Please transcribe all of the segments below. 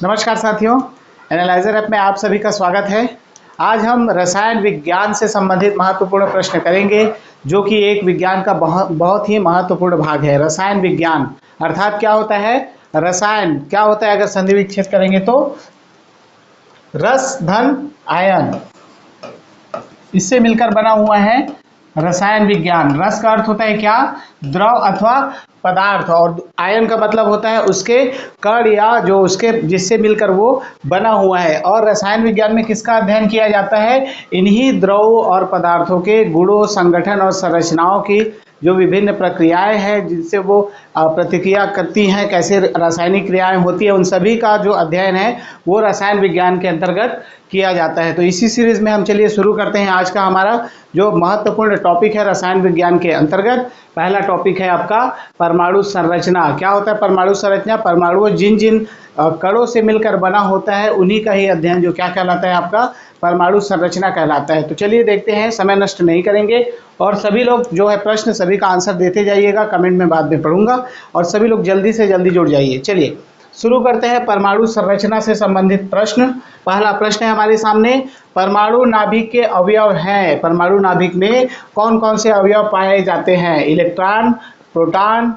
नमस्कार साथियों, analyser app में आप सभी का स्वागत है। आज हम रसायन विज्ञान से संबंधित महत्वपूर्ण प्रश्न करेंगे, जो कि एक विज्ञान का बहुत ही महत्वपूर्ण भाग है। रसायन विज्ञान अर्थात क्या होता है? रसायन क्या होता है? अगर संधि विच्छेद करेंगे तो रस धन आयन, इससे मिलकर बना हुआ है रसायन विज्ञान। रस का अर्थ होता है क्या? द्रव अथवा पदार्थ, और आयन का मतलब होता है उसके कण या जो उसके जिससे मिलकर वो बना हुआ है। और रसायन विज्ञान में किसका अध्ययन किया जाता है? इन्हीं द्रवों और पदार्थों के गुणों, संगठन और संरचनाओं की जो विभिन्न प्रक्रियाएं हैं जिनसे वो प्रतिक्रिया करती हैं, कैसे रासायनिक क्रियाएं होती है, उन सभी का जो अध्ययन है वो रसायन विज्ञान के अंतर्गत किया जाता है। तो इसी सीरीज में हम चलिए शुरू करते हैं। आज का हमारा जो महत्वपूर्ण टॉपिक है रसायन विज्ञान के अंतर्गत, पहला टॉपिक है आपका परमाणु संरचना। क्या होता है परमाणु संरचना? परमाणु जिन जिन कणों से मिलकर बना होता है उन्हीं का ही अध्ययन जो क्या कहलाता है? आपका परमाणु संरचना कहलाता है। तो चलिए देखते हैं, समय नष्ट नहीं करेंगे। और सभी लोग जो है प्रश्न सभी का आंसर देते जाइएगा, कमेंट में बाद में पढ़ूंगा, और सभी लोग जल्दी से जल्दी जुड़ जाइए। चलिए शुरू करते हैं परमाणु संरचना से संबंधित प्रश्न। पहला प्रश्न है हमारे सामने, परमाणु नाभिक के अवयव हैं। परमाणु नाभिक में कौन कौन से अवयव पाए जाते हैं? इलेक्ट्रॉन, प्रोटॉन,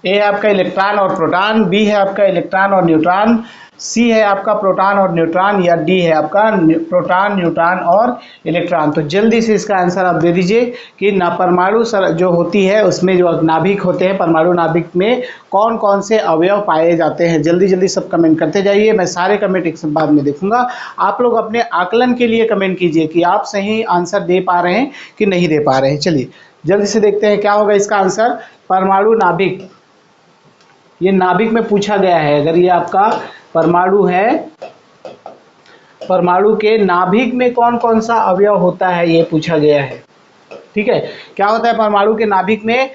ए है आपका इलेक्ट्रॉन और प्रोटॉन, बी है आपका इलेक्ट्रॉन और न्यूट्रॉन, सी है आपका प्रोटॉन और न्यूट्रॉन, या डी है आपका प्रोटॉन, न्यूट्रॉन और इलेक्ट्रॉन। तो जल्दी से इसका आंसर आप दे दीजिए कि परमाणु जो होती है उसमें जो नाभिक होते हैं, परमाणु नाभिक में कौन कौन से अवयव पाए जाते हैं। जल्दी जल्दी सब कमेंट करते जाइए, मैं सारे कमेंट एक बाद में देखूंगा। आप लोग अपने आकलन के लिए कमेंट कीजिए कि आप सही आंसर दे पा रहे हैं कि नहीं दे पा रहे हैं। चलिए जल्दी से देखते हैं क्या होगा इसका आंसर। परमाणु नाभिक, ये नाभिक में पूछा गया है। अगर ये आपका परमाणु है, परमाणु के नाभिक में कौन कौन सा अवयव होता है ये पूछा गया है। ठीक है, क्या होता है परमाणु के नाभिक में?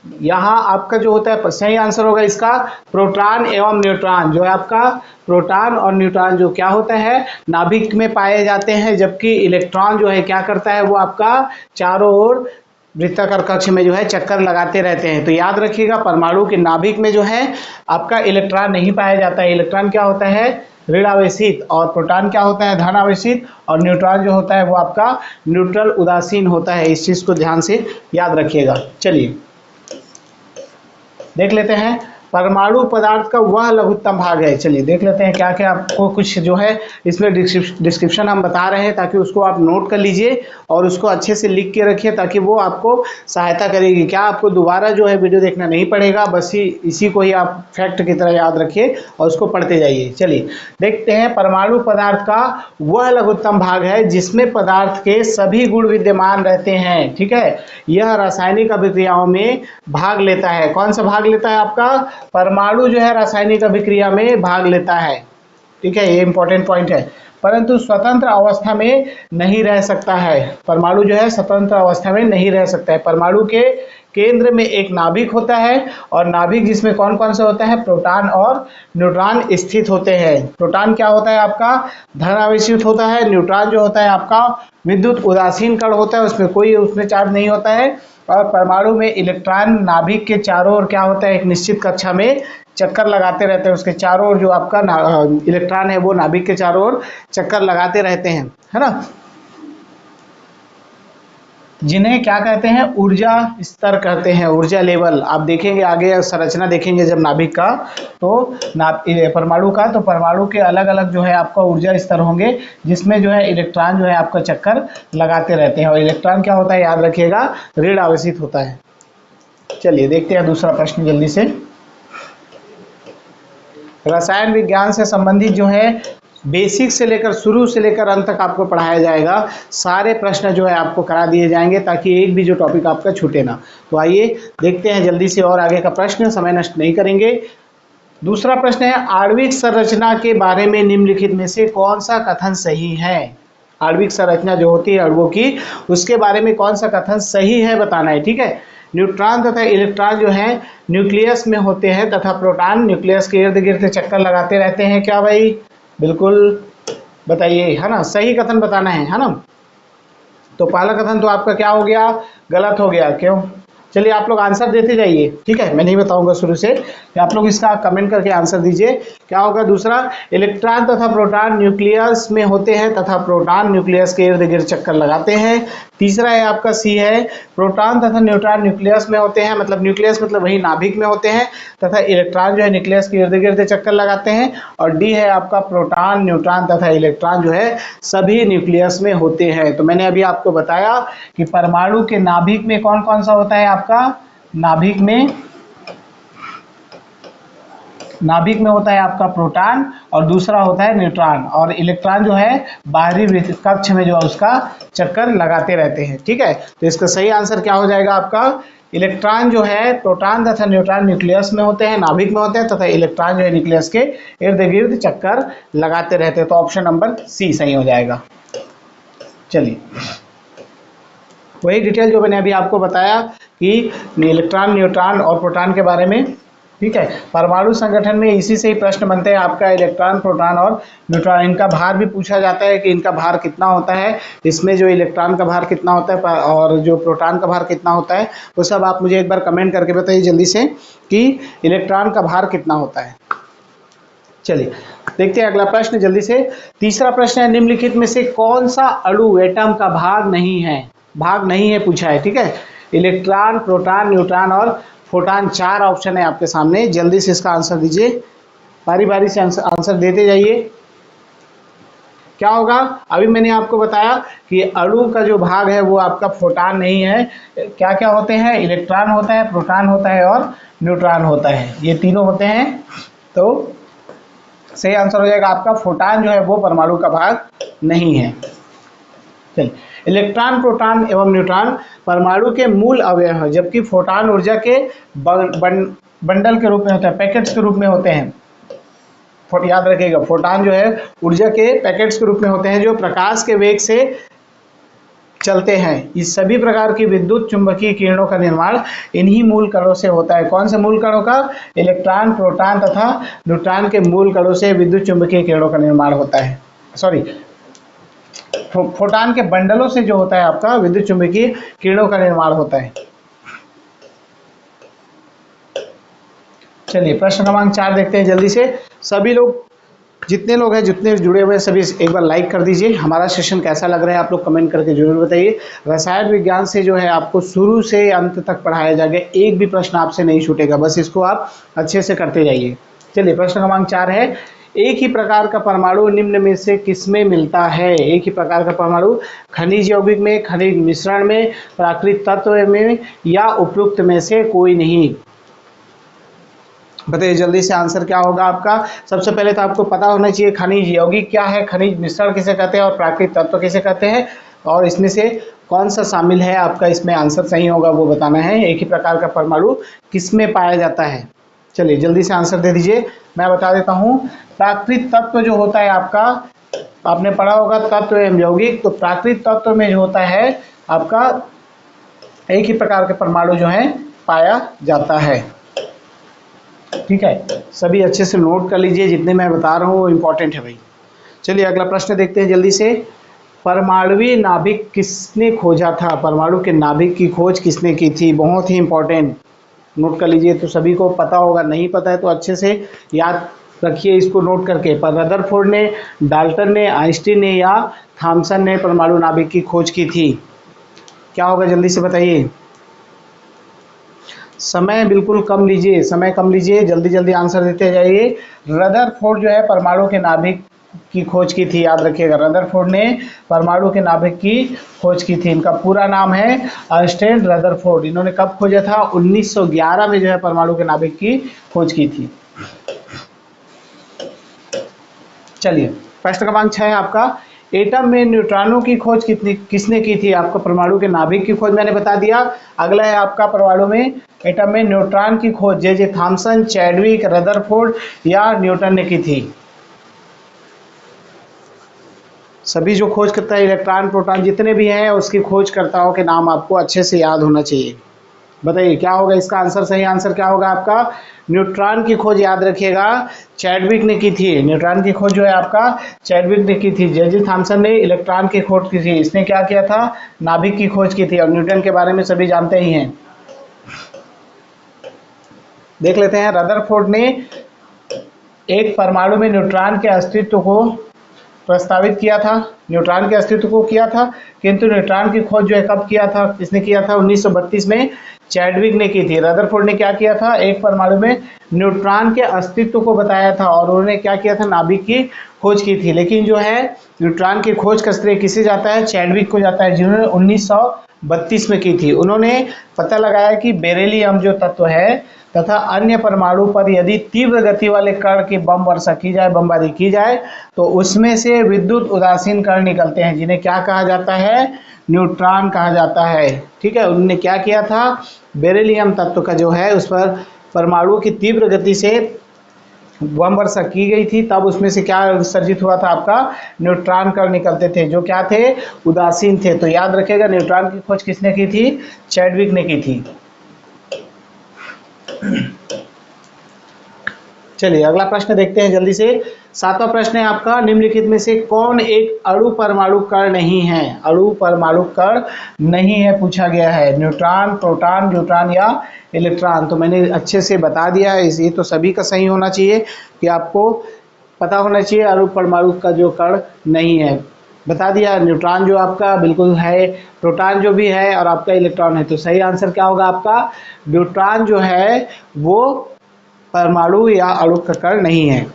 यहाँ आपका जो होता है सही आंसर होगा इसका प्रोटॉन एवं न्यूट्रॉन। जो है आपका प्रोटॉन और न्यूट्रॉन जो क्या होता है नाभिक में पाए जाते हैं, जबकि इलेक्ट्रॉन जो है क्या करता है वो आपका चारों ओर वृत्ताकार कक्ष में जो है चक्कर लगाते रहते हैं। तो याद रखिएगा परमाणु के नाभिक में जो है आपका इलेक्ट्रॉन नहीं पाया जाता है। इलेक्ट्रॉन क्या होता है? ऋण आवेशित, और प्रोटॉन क्या होता है? धन आवेशित, और न्यूट्रॉन जो होता है वो आपका न्यूट्रल उदासीन होता है। इस चीज को ध्यान से याद रखिएगा। चलिए देख लेते हैं परमाणु पदार्थ का वह लघुत्तम भाग है। चलिए देख लेते हैं क्या क्या आपको कुछ जो है इसमें डिस्क्रिप्शन हम बता रहे हैं, ताकि उसको आप नोट कर लीजिए और उसको अच्छे से लिख के रखिए, ताकि वो आपको सहायता करेगी। क्या आपको दोबारा जो है वीडियो देखना नहीं पड़ेगा, बस इसी को ही आप फैक्ट की तरह याद रखिए और उसको पढ़ते जाइए। चलिए देखते हैं परमाणु पदार्थ का वह लघुत्तम भाग है जिसमें पदार्थ के सभी गुण विद्यमान रहते हैं। ठीक है, यह रासायनिक अभिक्रियाओं में भाग लेता है। कौन सा भाग लेता है? आपका परमाणु जो है रासायनिक अभिक्रिया में भाग लेता है। ठीक है, ये इंपॉर्टेंट पॉइंट है। परंतु स्वतंत्र अवस्था में नहीं रह सकता है। परमाणु जो है स्वतंत्र अवस्था में नहीं रह सकता है। परमाणु के केंद्र में एक नाभिक होता है, और नाभिक जिसमें कौन कौन सा होता है? प्रोटॉन और न्यूट्रॉन स्थित होते हैं। प्रोटॉन क्या होता है? आपका धन आवेशित होता है। न्यूट्रॉन जो होता है आपका विद्युत उदासीन कण होता है, उसमें चार्ज नहीं होता है। और परमाणु में इलेक्ट्रॉन नाभिक के चारों ओर क्या होता है? एक निश्चित कक्षा में चक्कर लगाते रहते हैं। उसके चारों ओर जो आपका इलेक्ट्रॉन है वो नाभिक के चारों ओर चक्कर लगाते रहते हैं, है ना, जिन्हें क्या कहते हैं? ऊर्जा स्तर कहते हैं, ऊर्जा लेवल। आप देखेंगे आगे संरचना देखेंगे जब नाभिक का, तो परमाणु का, तो परमाणु के अलग अलग जो है आपका ऊर्जा स्तर होंगे, जिसमें जो है इलेक्ट्रॉन जो है आपका चक्कर लगाते रहते हैं। और इलेक्ट्रॉन क्या होता है? याद रखिएगा ऋण आवेशित होता है। चलिए देखते हैं दूसरा प्रश्न जल्दी से। रसायन विज्ञान से संबंधित जो है बेसिक से लेकर शुरू से लेकर अंत तक आपको पढ़ाया जाएगा। सारे प्रश्न जो है आपको करा दिए जाएंगे, ताकि एक भी जो टॉपिक आपका छूटे ना। तो आइए देखते हैं जल्दी से और आगे का प्रश्न, समय नष्ट नहीं करेंगे। दूसरा प्रश्न है, आणविक संरचना के बारे में निम्नलिखित में से कौन सा कथन सही है? आणविक संरचना जो होती है अणुओं की, उसके बारे में कौन सा कथन सही है बताना है। ठीक है, न्यूट्रॉन तथा इलेक्ट्रॉन जो है न्यूक्लियस में होते हैं, तथा प्रोटॉन न्यूक्लियस के इर्द गिर्द चक्कर लगाते रहते हैं। क्या भाई? बिल्कुल बताइए, है ना, सही कथन बताना है ना। तो पहला कथन तो आपका क्या हो गया? गलत हो गया। क्यों? चलिए आप लोग आंसर देते जाइए, ठीक है, मैं नहीं बताऊंगा शुरू से, आप लोग इसका कमेंट करके आंसर दीजिए। क्या होगा दूसरा, इलेक्ट्रॉन तथा प्रोटॉन न्यूक्लियस में होते हैं तथा प्रोटॉन न्यूक्लियस के इर्द गिर्द चक्कर लगाते हैं। तीसरा है आपका सी है, प्रोटॉन तथा न्यूट्रॉन न्यूक्लियस में होते हैं, मतलब न्यूक्लियस मतलब वही नाभिक में होते हैं, तथा इलेक्ट्रॉन जो है न्यूक्लियस के इर्द गिर्द चक्कर लगाते हैं। और डी है आपका, प्रोटॉन न्यूट्रॉन तथा इलेक्ट्रॉन जो है सभी न्यूक्लियस में होते हैं। तो मैंने अभी आपको बताया कि परमाणु के नाभिक में कौन कौन सा होता है आपका, नाभिक में होता है आपका प्रोटॉन, और दूसरा होता है न्यूट्रॉन, और इलेक्ट्रॉन जो है बाहरी वृत्त कक्ष में जो है उसका चक्कर लगाते रहते हैं, ठीक है। तो इसका सही आंसर क्या हो जाएगा आपका, इलेक्ट्रॉन जो है प्रोटॉन तथा न्यूट्रॉन न्यूक्लियस में होते हैं, नाभिक में होते हैं, तथा इलेक्ट्रॉन जो है न्यूक्लियस के इर्द गिर्द चक्कर लगाते रहते हैं। तो ऑप्शन नंबर सी सही हो जाएगा। चलिए वही डिटेल जो मैंने अभी आपको बताया कि इलेक्ट्रॉन, न्यूट्रॉन और प्रोटॉन के बारे में, ठीक है। परमाणु संगठन में इसी से ही प्रश्न बनते हैं आपका, इलेक्ट्रॉन, प्रोटॉन और न्यूट्रॉन। इनका भार भी पूछा जाता है कि इनका भार कितना होता है, इसमें जो इलेक्ट्रॉन का भार कितना होता है और जो प्रोटॉन का भार कितना होता है, वो सब आप मुझे एक बार कमेंट करके बताइए जल्दी से कि इलेक्ट्रॉन का भार कितना होता है। चलिए देखते हैं अगला प्रश्न जल्दी से। तीसरा प्रश्न है, निम्नलिखित में से कौन सा अणु एटम का भाग नहीं है पूछा है, ठीक है। इलेक्ट्रॉन, प्रोटॉन, न्यूट्रॉन और फोटॉन, 4 ऑप्शन है आपके सामने, जल्दी से इसका आंसर दीजिए, बारी बारी से आंसर देते जाइए। क्या होगा, अभी मैंने आपको बताया कि अणु का जो भाग है वो आपका फोटॉन नहीं है। क्या क्या होते हैं, इलेक्ट्रॉन होता है, प्रोटॉन होता है और न्यूट्रॉन होता है, ये तीनों होते हैं। तो सही आंसर हो जाएगा आपका, फोटॉन जो है वो परमाणु का भाग नहीं है। चलिए, इलेक्ट्रॉन, प्रोटॉन एवं न्यूट्रॉन परमाणु के मूल अवयव हैं, जबकि फोटॉन ऊर्जा के बंडल के रूप में होता है, पैकेट्स के रूप में होते हैं। याद रखिएगा, फोटॉन जो है ऊर्जा के पैकेट्स के रूप में होते हैं जो प्रकाश के वेग से चलते हैं। इस सभी प्रकार की विद्युत चुंबकीय किरणों का निर्माण इन्हीं मूल कणों से होता है। कौन से मूल कणों का, इलेक्ट्रॉन, प्रोटॉन तथा न्यूट्रॉन के मूल कणों से विद्युत चुंबकीय किरणों का निर्माण होता है। सॉरी, फोटॉन के बंडलों से जो होता है आपका विद्युत चुंबकीय किरणों का निर्माण होता है। चलिए प्रश्न क्रमांक 4 देखते हैं जल्दी से। सभी लोग, जितने लोग हैं, जितने जुड़े हुए हैं, सभी एक बार लाइक कर दीजिए। हमारा सेशन कैसा लग रहा है आप लोग कमेंट करके जरूर बताइए। रसायन विज्ञान से जो है आपको शुरू से अंत तक पढ़ाया जाएगा, एक भी प्रश्न आपसे नहीं छूटेगा, बस इसको आप अच्छे से करते जाइए। चलिए प्रश्न क्रमांक 4 है, एक ही प्रकार का परमाणु निम्न में से किसमें मिलता है। एक ही प्रकार का परमाणु खनिज यौगिक में, खनिज मिश्रण में, प्राकृतिक तत्व में या उपयुक्त में से कोई नहीं। बताइए जल्दी से आंसर क्या होगा आपका। सबसे पहले तो आपको पता होना चाहिए खनिज यौगिक क्या है, खनिज मिश्रण किसे कहते हैं और प्राकृतिक तत्व किसे कहते हैं, और इसमें से कौन सा शामिल है आपका, इसमें आंसर सही होगा वो बताना है। एक ही प्रकार का परमाणु किस में पाया जाता है। चलिए जल्दी से आंसर दे दीजिए, मैं बता देता हूँ। प्राकृतिक तत्व जो होता है आपका, आपने पढ़ा होगा तत्व एवं यौगिक, तो प्राकृतिक तत्व में जो होता है आपका एक ही प्रकार के परमाणु जो है पाया जाता है। ठीक है, सभी अच्छे से नोट कर लीजिए, जितने मैं बता रहा हूँ वो इम्पोर्टेंट है भाई। चलिए अगला प्रश्न देखते हैं जल्दी से। परमाणुवीय नाभिक किसने खोजा था। परमाणु के नाभिक की खोज किसने की थी, बहुत ही इंपॉर्टेंट, नोट कर लीजिए। तो सभी को पता होगा, नहीं पता है तो अच्छे से याद रखिए इसको नोट करके। पर रदरफोर्ड ने, डाल्टन ने, आइंस्टीन ने या थॉमसन ने परमाणु नाभिक की खोज की थी। क्या होगा जल्दी से बताइए। समय बिल्कुल कम लीजिए, समय कम लीजिए, जल्दी जल्दी आंसर देते जाइए। रदरफोर्ड जो है परमाणु के नाभिक की खोज की थी, याद रखिएगा। रदरफोर्ड ने परमाणु के नाभिक की खोज की थी। इनका पूरा नाम है अर्नस्ट रदरफोर्ड। इन्होंने कब खोजा था, 1911 में जो है परमाणु के नाभिक की खोज की थी। चलिए प्रश्न क्रमांक 6 है आपका, एटम में न्यूट्रॉनों की खोज किसने की थी। आपका परमाणु के नाभिक की खोज मैंने बता दिया। अगला है आपका परमाणु में, एटम में न्यूट्रॉन की खोज जे थॉमसन, चैडविक, रदरफोर्ड या न्यूटन ने की थी। सभी जो खोज करता है, इलेक्ट्रॉन, प्रोटॉन जितने भी हैं, उसकी खोजकर्ताओं के नाम आपको अच्छे से याद होना चाहिए। बताइए क्या होगा इसका आंसर, सही आंसर क्या होगा आपका। न्यूट्रॉन की खोज याद रखिएगा चैडविक ने की थी। न्यूट्रॉन की खोज जो है आपका चैडविक ने की थी। जे थॉमसन ने इलेक्ट्रॉन की खोज की थी, इसने क्या किया था, नाभिक की खोज की थी। और न्यूटन के बारे में सभी जानते ही हैं। देख लेते हैं। रदरफोर्ड ने एक परमाणु में न्यूट्रॉन के अस्तित्व को प्रस्तावित किया था, न्यूट्रॉन के अस्तित्व को किया था, किंतु न्यूट्रॉन की खोज जो है कब किया था, किसने किया था? 1932 में चैडविक ने की थी। रदरफोर्ड ने क्या किया था? एक परमाणु में न्यूट्रॉन के अस्तित्व को बताया था और उन्होंने क्या किया था? नाभिक की खोज की थी। लेकिन जो है न्यूट्रॉन की खोज का श्रेय किसे जाता है? चैडविक को जाता है, जिन्होंने 1932 में की थी। उन्होंने पता लगाया कि बेरिलियम जो तत्व है तथा अन्य परमाणु पर यदि तीव्र गति वाले कण की बम वर्षा की जाए, बमबारी की जाए, तो उसमें से विद्युत उदासीन कण निकलते हैं, जिन्हें क्या कहा जाता है? न्यूट्रॉन कहा जाता है। ठीक है, उन्होंने क्या किया था? बेरिलियम तत्व का जो है उस पर परमाणुओं की तीव्र गति से बम वर्षा की गई थी, तब उसमें से क्या विसर्जित हुआ था? आपका न्यूट्रॉन कण निकलते थे, जो क्या थे? उदासीन थे। तो याद रखिएगा, न्यूट्रॉन की खोज किसने की थी? चैडविक ने की थी। चलिए अगला प्रश्न देखते हैं जल्दी से। 7वां प्रश्न है आपका, निम्नलिखित में से कौन एक अणु परमाणु कण नहीं है? अणु परमाणु कण नहीं है पूछा गया है। न्यूट्रॉन, प्रोटॉन, न्यूट्रॉन या इलेक्ट्रॉन? तो मैंने अच्छे से बता दिया है, ये तो सभी का सही होना चाहिए कि आपको पता होना चाहिए अणु परमाणु का जो कण नहीं है। बता दिया, न्यूट्रॉन जो आपका बिल्कुल है, प्रोटॉन जो भी है और आपका इलेक्ट्रॉन है। तो सही आंसर क्या होगा आपका? न्यूट्रॉन जो है वो परमाणु या अणु का कण नहीं है।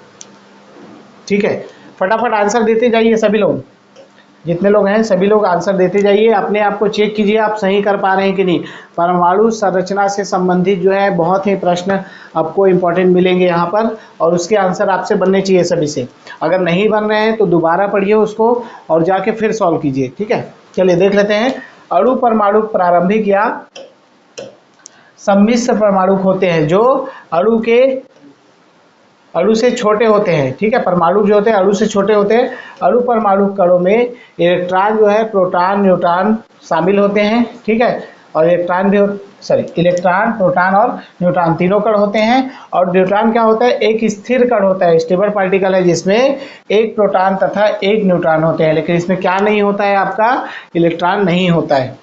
ठीक है, फटाफट आंसर देते जाइए सभी लोग, जितने लोग हैं सभी लोग आंसर देते जाइए। अपने आप को चेक कीजिए आप सही कर पा रहे हैं कि नहीं। परमाणु संरचना से संबंधित जो है बहुत ही प्रश्न आपको इंपॉर्टेंट मिलेंगे यहाँ पर, और उसके आंसर आपसे बनने चाहिए सभी से। अगर नहीं बन रहे हैं तो दोबारा पढ़िए उसको और जाके फिर सॉल्व कीजिए। ठीक है, चलिए देख लेते हैं। अणु परमाणु प्रारंभिक या सम्मिश्र परमाणु होते हैं, जो अणु से छोटे होते हैं। ठीक है, परमाणु जो होते हैं अणु से छोटे होते हैं। अणु परमाणु कणों में इलेक्ट्रॉन जो है, प्रोटॉन, न्यूट्रॉन शामिल होते हैं। ठीक है, और इलेक्ट्रॉन, प्रोटॉन और न्यूट्रॉन तीनों कण होते हैं। और न्यूट्रॉन क्या होता है? एक स्थिर कण होता है, स्टेबल पार्टिकल है, जिसमें एक प्रोटॉन तथा एक न्यूट्रॉन होते हैं। लेकिन इसमें क्या नहीं होता है? आपका इलेक्ट्रॉन नहीं होता है।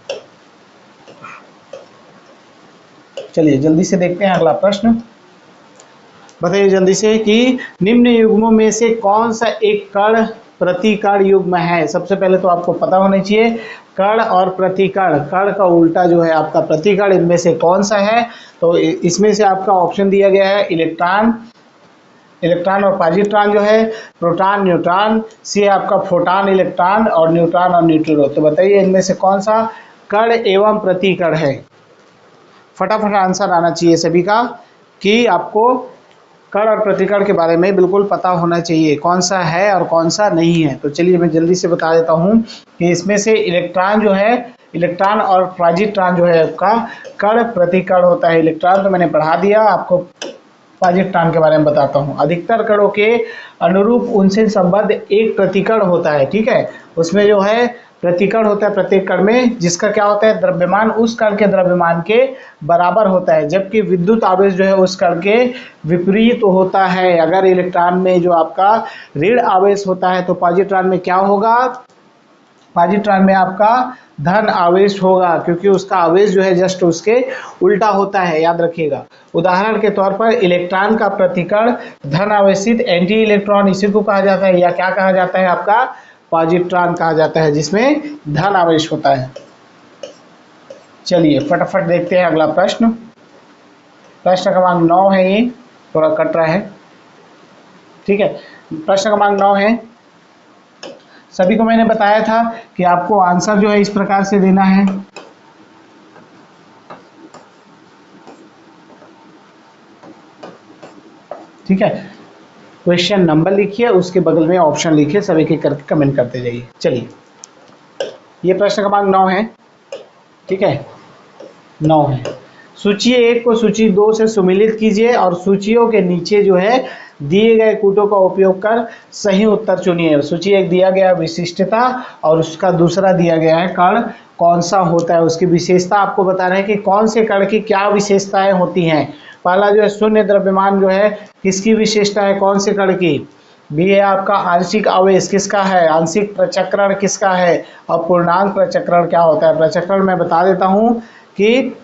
चलिए जल्दी से देखते हैं अगला प्रश्न। बताइए जल्दी से कि निम्न युग्मों में से कौन सा एक कण प्रतिकण युग्म है? सबसे पहले तो आपको पता होना चाहिए कण और प्रतिकण, कण का उल्टा जो है आपका प्रतिकण, इनमें से कौन सा है? तो इसमें से आपका ऑप्शन दिया गया है इलेक्ट्रॉन और पॉजिट्रॉन जो है, प्रोटॉन, न्यूट्रॉन, सी है आपका फोटॉन, इलेक्ट्रॉन, और न्यूट्रॉन और न्यूट्रिनो। तो बताइए इनमें से कौन सा कण एवं प्रतिकण है? फटाफट आंसर आना चाहिए सभी का कि आपको कण और प्रतिकण के बारे में बिल्कुल पता होना चाहिए, कौन सा है और कौन सा नहीं है। तो चलिए मैं जल्दी से बता देता हूँ कि इसमें से इलेक्ट्रॉन जो है, इलेक्ट्रॉन और पॉजिट्रॉन जो है आपका कण प्रतिकण होता है। इलेक्ट्रॉन तो मैंने पढ़ा दिया, आपको पॉजिट्रॉन के बारे में बताता हूँ। अधिकतर कणों के अनुरूप उनसे संबद्ध एक प्रतिकण होता है। ठीक है, उसमें जो है प्रतिकण होता है प्रत्येक कण में, जिसका क्या होता है? द्रव्यमान उस कण के द्रव्यमान के बराबर होता है, जबकि विद्युत आवेश जो है उस कण के विपरीत होता है। अगर इलेक्ट्रॉन में जो आपका ऋण आवेश होता है तो पॉजिट्रॉन में क्या होगा? पॉजिट्रॉन में आपका धन आवेश होगा, क्योंकि उसका आवेश जो है जस्ट उसके उल्टा होता है, याद रखिएगा। उदाहरण के तौर पर इलेक्ट्रॉन का प्रतिकण धन आवेशित एंटी इलेक्ट्रॉन, इसी को कहा जाता है, या क्या कहा जाता है? आपका पॉजिट्रॉन कहा जाता है, जिसमें धन आवेश होता है। चलिए फटाफट देखते हैं अगला प्रश्न। प्रश्न क्रमांक 9 है, ये थोड़ा कट रहा है। ठीक है, प्रश्न क्रमांक 9 है। सभी को मैंने बताया था कि आपको आंसर जो है इस प्रकार से देना है। ठीक है, क्वेश्चन नंबर लिखिए, उसके बगल में ऑप्शन लिखिए, सभी के करके कमेंट करते जाइए। चलिए, ये प्रश्न क्रमांक 9 है। ठीक है, 9 है। सूची 1 को सूची 2 से सुमिलित कीजिए और सूचियों के नीचे जो है दिए गए कूटों का उपयोग कर सही उत्तर चुनिए। सूची 1 दिया गया विशिष्टता और उसका दूसरा दिया गया है कण कौन सा होता है, उसकी विशेषता आपको बता रहे हैं कि कौन से कण की क्या विशेषताएं होती हैं। पहला जो है शून्य द्रव्यमान जो है किसकी विशेषता है, कौन से कण की? बी है आपका आंशिक आवेश, किसका है? आंशिक प्रचक्रण किसका है? और पूर्णांक प्रचक्रण क्या होता है? प्रचक्रण मैं बता देता हूं कि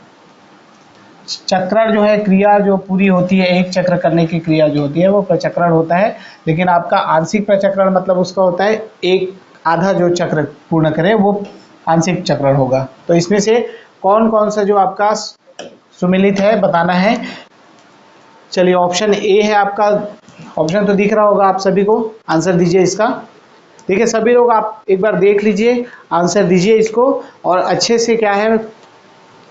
चक्रण जो है, क्रिया जो पूरी होती है, एक चक्र करने की क्रिया जो होती है वो प्रचक्रण होता है। लेकिन आपका आंशिक प्रचक्रण मतलब उसका होता है एक आधा जो चक्र पूर्ण करे वो आंशिक चक्रण होगा। तो इसमें से कौन कौन सा जो आपका सुमेलित है बताना है। चलिए ऑप्शन ए है आपका, ऑप्शन तो दिख रहा होगा आप सभी को, आंसर दीजिए इसका। ठीक है सभी लोग, आप एक बार देख लीजिए, आंसर दीजिए इसको, और अच्छे से क्या है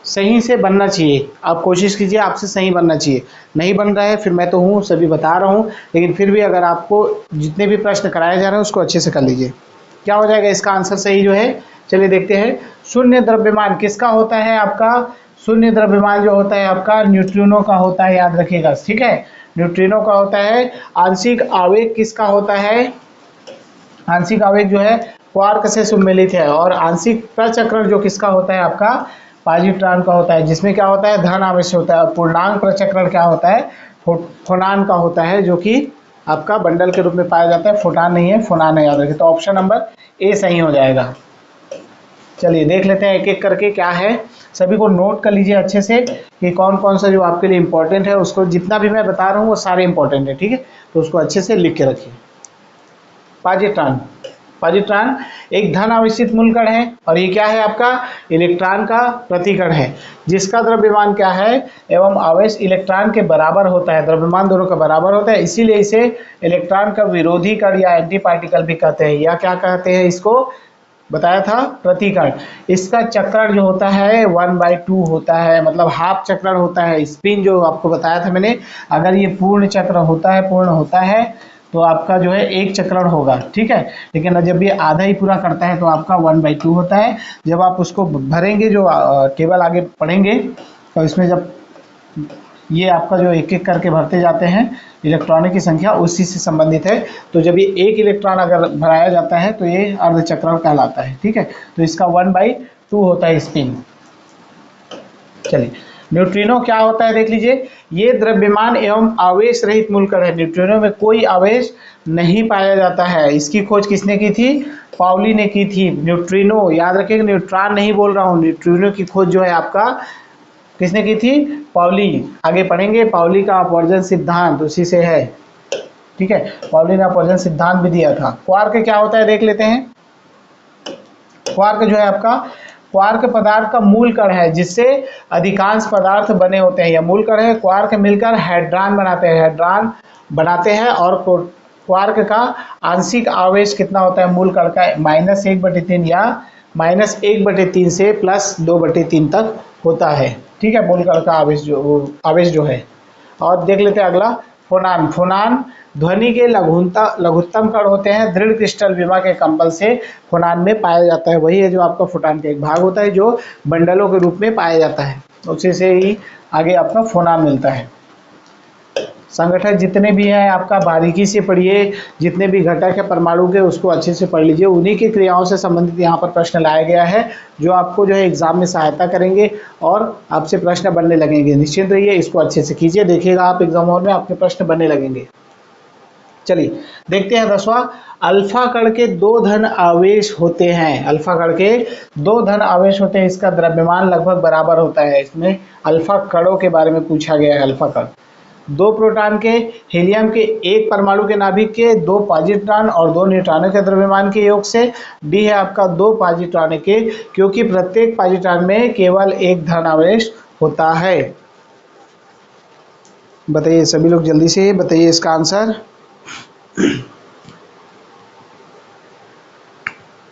सही से बनना चाहिए। आप कोशिश कीजिए आपसे सही बनना चाहिए। नहीं बन रहा है फिर मैं तो हूँ, सभी बता रहा हूँ, लेकिन फिर भी अगर आपको जितने भी प्रश्न कराए जा रहे हैं उसको अच्छे से कर लीजिए। क्या हो जाएगा इसका आंसर सही जो है, चलिए देखते हैं। शून्य द्रव्यमान किसका होता है आपका, शून्य द्रव्यमान जो होता है आपका न्यूट्रिनो का होता है, याद रखिएगा। ठीक है, न्यूट्रिनो का होता है। आंशिक आवेग किसका होता है, आंशिक आवेग जो है क्वार्क से सम्मिलित है। और आंशिक प्रचक्रण जो किसका होता है आपका, पॉजिट्रॉन का होता है, जिसमें क्या होता है धन आवेश होता है। और पूर्णांक प्रचक्रण क्या होता है, फोनान का होता है, जो कि आपका बंडल के रूप में पाया जाता है। फोटान नहीं है, फोनान है, याद रखिए। तो ऑप्शन नंबर ए सही हो जाएगा। चलिए देख लेते हैं एक एक करके क्या है, सभी को नोट कर लीजिए अच्छे से कि कौन कौन सा जो आपके लिए इंपॉर्टेंट है। उसको जितना भी मैं बता रहा हूँ वो सारे इंपॉर्टेंट है, ठीक है, तो उसको अच्छे से लिख के रखिए। पॉजिट्रॉन, पॉजिट्रॉन एक धन आवेशित मूलकण है, और ये क्या है आपका इलेक्ट्रॉन का प्रतिकण है, जिसका द्रव्यमान क्या है एवं आवेश इलेक्ट्रॉन के बराबर होता है। द्रव्यमान दोनों का बराबर होता है, इसीलिए इसे इलेक्ट्रॉन का विरोधी कण या एंटी पार्टिकल भी कहते हैं। या क्या कहते हैं इसको, बताया था प्रतिकण। इसका चक्रण जो होता है 1/2 होता है, मतलब हाफ चक्रण होता है। स्पिन जो आपको बताया था मैंने, अगर ये पूर्ण चक्र होता है, पूर्ण होता है, तो आपका जो है एक चक्रण होगा, ठीक है। लेकिन जब ये आधा ही पूरा करता है तो आपका 1/2 होता है। जब आप उसको भरेंगे, जो टेबल आगे पढ़ेंगे, तो इसमें जब ये आपका जो एक एक करके भरते जाते हैं, इलेक्ट्रॉनों की संख्या उसी से संबंधित है। तो जब ये एक इलेक्ट्रॉन अगर भराया जाता है तो ये अर्धचक्रण कहलाता है, ठीक है। तो इसका 1/2 होता है स्पिन। चलिए न्यूट्रिनो क्या होता है देख लीजिए, ये द्रव्यमान एवं आवेश रहित मूलकण है। न्यूट्रिनो में कोई आवेश नहीं पाया जाता है। इसकी खोज किसने की थी, पाउली ने की थी। न्यूट्रिनो याद रखिएगा, न्यूट्रॉन नहीं बोल रहा हूँ, न्यूट्रिनो की खोज जो है आपका किसने की थी, पाउली। आगे पढ़ेंगे पाउली का अपवर्जन सिद्धांत उसी से है, ठीक है। पाउली ने अपवर्जन सिद्धांत भी दिया था। क्वार्क क्या होता है देख लेते हैं। क्वार्क जो है आपका, क्वार्क पदार्थ का मूल कण है, जिससे अधिकांश पदार्थ बने होते हैं। यह मूल कण है। क्वार्क मिलकर हेड्रॉन बनाते हैं, हेड्रॉन बनाते हैं। और क्वार्क का आंशिक आवेश कितना होता है मूल कण का, -1/3 या -1/3 से +2/3 तक होता है, ठीक है। मूल कण का आवेश जो है। और देख लेते हैं अगला, फोनान। फोनान ध्वनि के लघुत्तम कण होते हैं। दृढ़ क्रिस्टल विमा के कंपल से फोनान में पाया जाता है। वही है जो आपका फोटान का एक भाग होता है, जो बंडलों के रूप में पाया जाता है, उसी से ही आगे आपका फोनान मिलता है। संगठन जितने भी हैं आपका बारीकी से पढ़िए, जितने भी घटक है परमाणु के उसको अच्छे से पढ़ लीजिए। उन्हीं की क्रियाओं से संबंधित यहाँ पर प्रश्न लाया गया है, जो आपको जो है एग्जाम में सहायता करेंगे और आपसे प्रश्न बनने लगेंगे। निश्चिंत रहिए, इसको अच्छे से कीजिए, देखिएगा आप एग्जाम हॉल में आपके प्रश्न बनने लगेंगे। चलिए देखते हैं 10वां, अल्फा कण के 2 धन आवेश होते हैं। अल्फा कण के 2 धन आवेश होते हैं, इसका द्रव्यमान लगभग बराबर होता है। इसमें अल्फा कणों के बारे में पूछा गया है। अल्फा कण 2 प्रोटॉन के, हीलियम के 1 परमाणु के नाभिक के, 2 पॉजिट्रॉन और 2 न्यूट्रॉनों के द्रव्यमान के योग से। डी है आपका 2 पॉजिट्रॉन के, क्योंकि प्रत्येक पॉजिट्रॉन में केवल 1 धन आवेश होता है। बताइए सभी लोग जल्दी से बताइए इसका आंसर।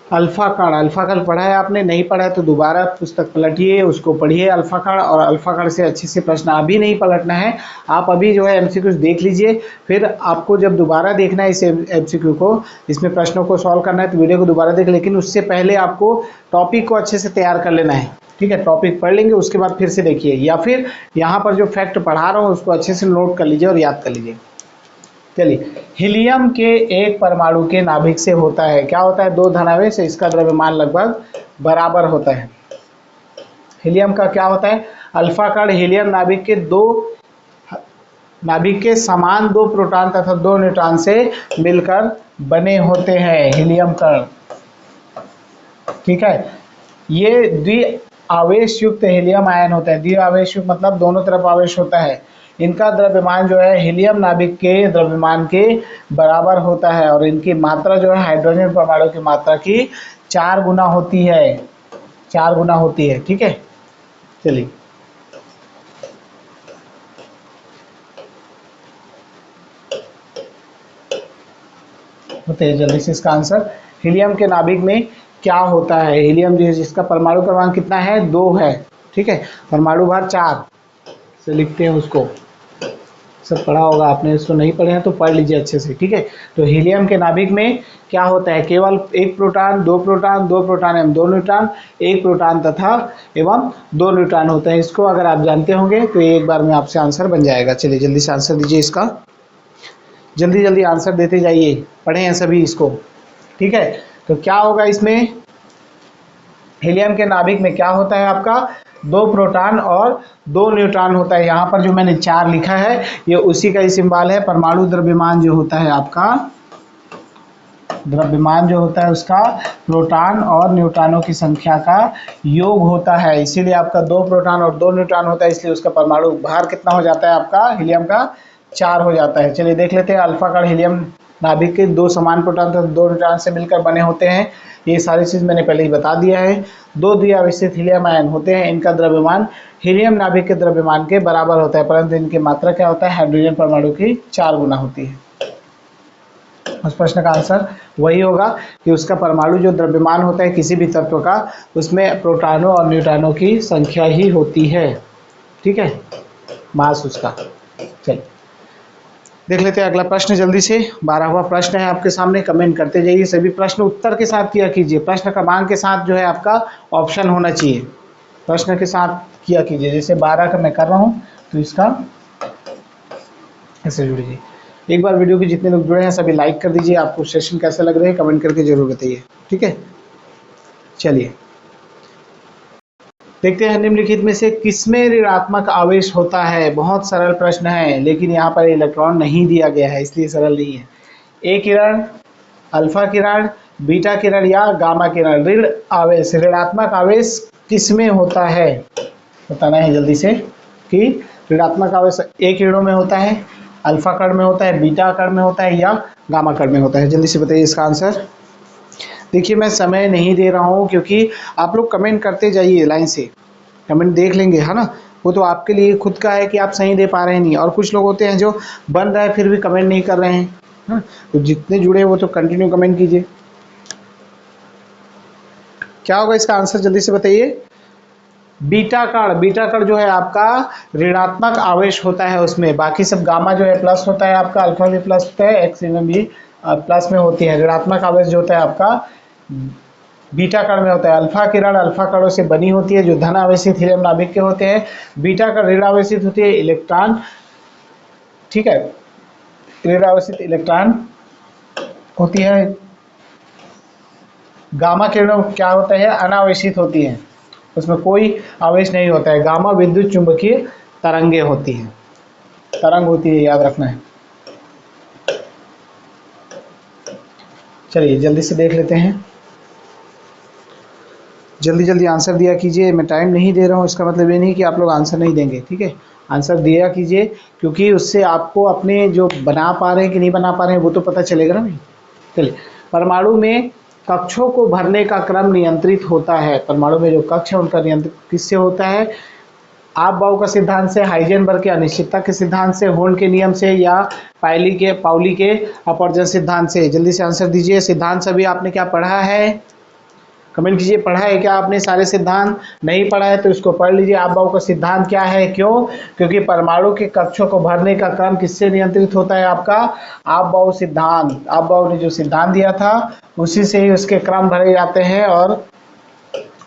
अल्फा कण, अल्फा कण पढ़ा है आपने, नहीं पढ़ा है तो दोबारा पुस्तक पलटिए, उसको पढ़िए अल्फा कण। और अल्फा कण से अच्छे से प्रश्न अभी नहीं पलटना है, आप अभी जो है एमसीक्यू देख लीजिए, फिर आपको जब दोबारा देखना है इस एमसीक्यू को, इसमें प्रश्नों को सॉल्व करना है तो वीडियो को दोबारा देख, लेकिन उससे पहले आपको टॉपिक को अच्छे से तैयार कर लेना है, ठीक है। टॉपिक पढ़ लेंगे उसके बाद फिर से देखिए, या फिर यहाँ पर जो फैक्ट पढ़ा रहा हूँ उसको अच्छे से नोट कर लीजिए और याद कर लीजिए। चलिए, हीलियम के 1 परमाणु के नाभिक से होता है, क्या होता है 2 धनावेश, इसका द्रव्यमान लगभग बराबर होता है। हीलियम का क्या होता है, अल्फा कण हीलियम नाभिक के समान 2 प्रोटॉन तथा 2 न्यूट्रॉन से मिलकर बने होते हैं हीलियम कण, ठीक है। ये आवेश युक्त हीलियम आयन होता है। द्विआवेश युक्त मतलब दोनों तरफ आवेश होता है। इनका द्रव्यमान जो है हीलियम नाभिक के द्रव्यमान के बराबर होता है और इनकी मात्रा जो है हाइड्रोजन परमाणु की मात्रा की 4 गुना होती है, 4 गुना होती है। ठीक है, चलिए बताइए जल्दी से इसका आंसर। हीलियम के नाभिक में क्या होता है? हीलियम जिसका परमाणु क्रमांक कितना है? 2 है। ठीक है, परमाणु भार 4 से लिखते हैं उसको, सब पढ़ा होगा आपने, इसको नहीं पढ़े हैं तो पढ़ लीजिए अच्छे से। ठीक है, तो हीलियम के नाभिक में क्या होता है? केवल एक प्रोटॉन, दो प्रोटॉन, दो प्रोटॉन एवं 2 न्यूट्रॉन, एक प्रोटॉन तथा एवं 2 न्यूट्रॉन होते हैं। इसको अगर आप जानते होंगे तो एक बार में आपसे आंसर बन जाएगा। चलिए जल्दी से आंसर दीजिए इसका, जल्दी जल्दी आंसर देते जाइए, पढ़े हैं सभी इसको। ठीक है, तो क्या होगा इसमें? हीलियम के नाभिक में क्या होता है आपका? 2 प्रोटॉन और 2 न्यूट्रॉन होता है। यहाँ पर जो मैंने 4 लिखा है ये उसी का ही सिंबल है। परमाणु द्रव्यमान जो होता है आपका, द्रव्यमान जो होता है उसका प्रोटॉन और न्यूट्रॉनों की संख्या का योग होता है। इसीलिए आपका 2 प्रोटॉन और 2 न्यूट्रॉन होता है, इसलिए उसका परमाणु भार कितना हो जाता है आपका? हीलियम का 4 हो जाता है। चलिए देख लेते हैं। अल्फा कण हीलियम नाभिक के 2 समान प्रोटॉन तथा 2 न्यूट्रॉन से मिलकर बने होते हैं। ये सारी चीज़ मैंने पहले ही बता दिया है। 2 द्विआवेशित हीलियम आयन होते हैं, इनका द्रव्यमान हीलियम नाभिक के द्रव्यमान के बराबर होता है, परंतु इनकी मात्रा क्या होता है? हाइड्रोजन परमाणु की 4 गुना होती है। उस प्रश्न का आंसर वही होगा कि उसका परमाणु जो द्रव्यमान होता है किसी भी तत्व का, उसमें प्रोटॉनों और न्यूट्रॉनों की संख्या ही होती है। ठीक है, मास उसका। चलिए देख लेते हैं अगला प्रश्न जल्दी से। 12वां प्रश्न है आपके सामने, कमेंट करते जाइए। सभी प्रश्न उत्तर के साथ किया कीजिए, प्रश्न क्रमांक के साथ जो है आपका ऑप्शन होना चाहिए, प्रश्न के साथ किया कीजिए। जैसे 12 का मैं कर रहा हूँ तो इसका ऐसे जुड़िए। एक बार वीडियो के जितने लोग जुड़े हैं सभी लाइक कर दीजिए। आपको सेशन कैसे लग रहे हैं कमेंट करके जरूर बताइए। ठीक है, चलिए देखते हैं निम्नलिखित में से किसमें ऋणात्मक आवेश होता है। बहुत सरल प्रश्न है, लेकिन यहाँ पर इलेक्ट्रॉन नहीं दिया गया है इसलिए सरल नहीं है। ए किरण, अल्फा किरण, बीटा किरण या गामा किरण। ऋण आवेश, ऋणात्मक आवेश किसमें होता है? बताना है जल्दी से कि ऋणात्मक आवेश ए किरणों में होता है, अल्फा कण में होता है, बीटा कण में होता है या गामा कण में होता है। जल्दी से बताइए इसका आंसर। देखिए मैं समय नहीं दे रहा हूँ क्योंकि आप लोग कमेंट करते जाइए, लाइन से कमेंट देख लेंगे, है ना। वो तो आपके लिए खुद का है कि आप सही दे पा रहे हैं नहीं। और कुछ लोग होते हैं जो बन रहा है फिर भी कमेंट नहीं कर रहे हैं, हाँ? तो जितने जुड़े वो तो कंटिन्यू कमेंट कीजिए। क्या होगा इसका आंसर जल्दी से बताइए। बीटा कण, बीटा कण जो है आपका ऋणात्मक आवेश होता है उसमें। बाकी सब गामा जो है प्लस होता है आपका, अल्फा भी प्लस होता है, एक्स में भी प्लस में होती है। ऋणात्मक आवेश जो होता है आपका बीटा कण में होता है। अल्फा किरण अल्फा कणों से बनी होती है जो धन आवेशित हीलियम नाभिक के होते हैं। बीटा कण ऋण आवेशित होती है, इलेक्ट्रॉन, ठीक है, ऋण आवेशित इलेक्ट्रॉन होती है। गामा किरणों क्या होता है? अनावेशित होती है, उसमें कोई आवेश नहीं होता है। गामा विद्युत चुंबकीय तरंगे होती हैं, तरंग होती है, याद रखना है। चलिए जल्दी से देख लेते हैं, जल्दी जल्दी आंसर दिया कीजिए। मैं टाइम नहीं दे रहा हूँ इसका मतलब ये नहीं कि आप लोग आंसर नहीं देंगे, ठीक है। आंसर दिया कीजिए क्योंकि उससे आपको अपने जो बना पा रहे हैं कि नहीं बना पा रहे हैं वो तो पता चलेगा ना भाई। चलिए, परमाणु में कक्षों को भरने का क्रम नियंत्रित होता है। परमाणु में जो कक्ष है उनका नियंत्रित किससे होता है? आपबाउ का सिद्धांत से, हाइजेनबर्ग के अनिश्चितता के सिद्धांत से, होर्न के नियम से या पाउली के अपवर्जन सिद्धांत से। जल्दी से आंसर दीजिए। सिद्धांत सभी आपने क्या पढ़ा है? कमेंट कीजिए, पढ़ा है क्या आपने सारे सिद्धांत? नहीं पढ़ा है तो इसको पढ़ लीजिए। आपबाउ का सिद्धांत क्या है? क्यों? क्योंकि परमाणु के कक्षों को भरने का क्रम किससे नियंत्रित होता है? आपका आपबाउ सिद्धांत। आपबाउ ने जो सिद्धांत दिया था उसी से ही उसके क्रम भरे जाते हैं और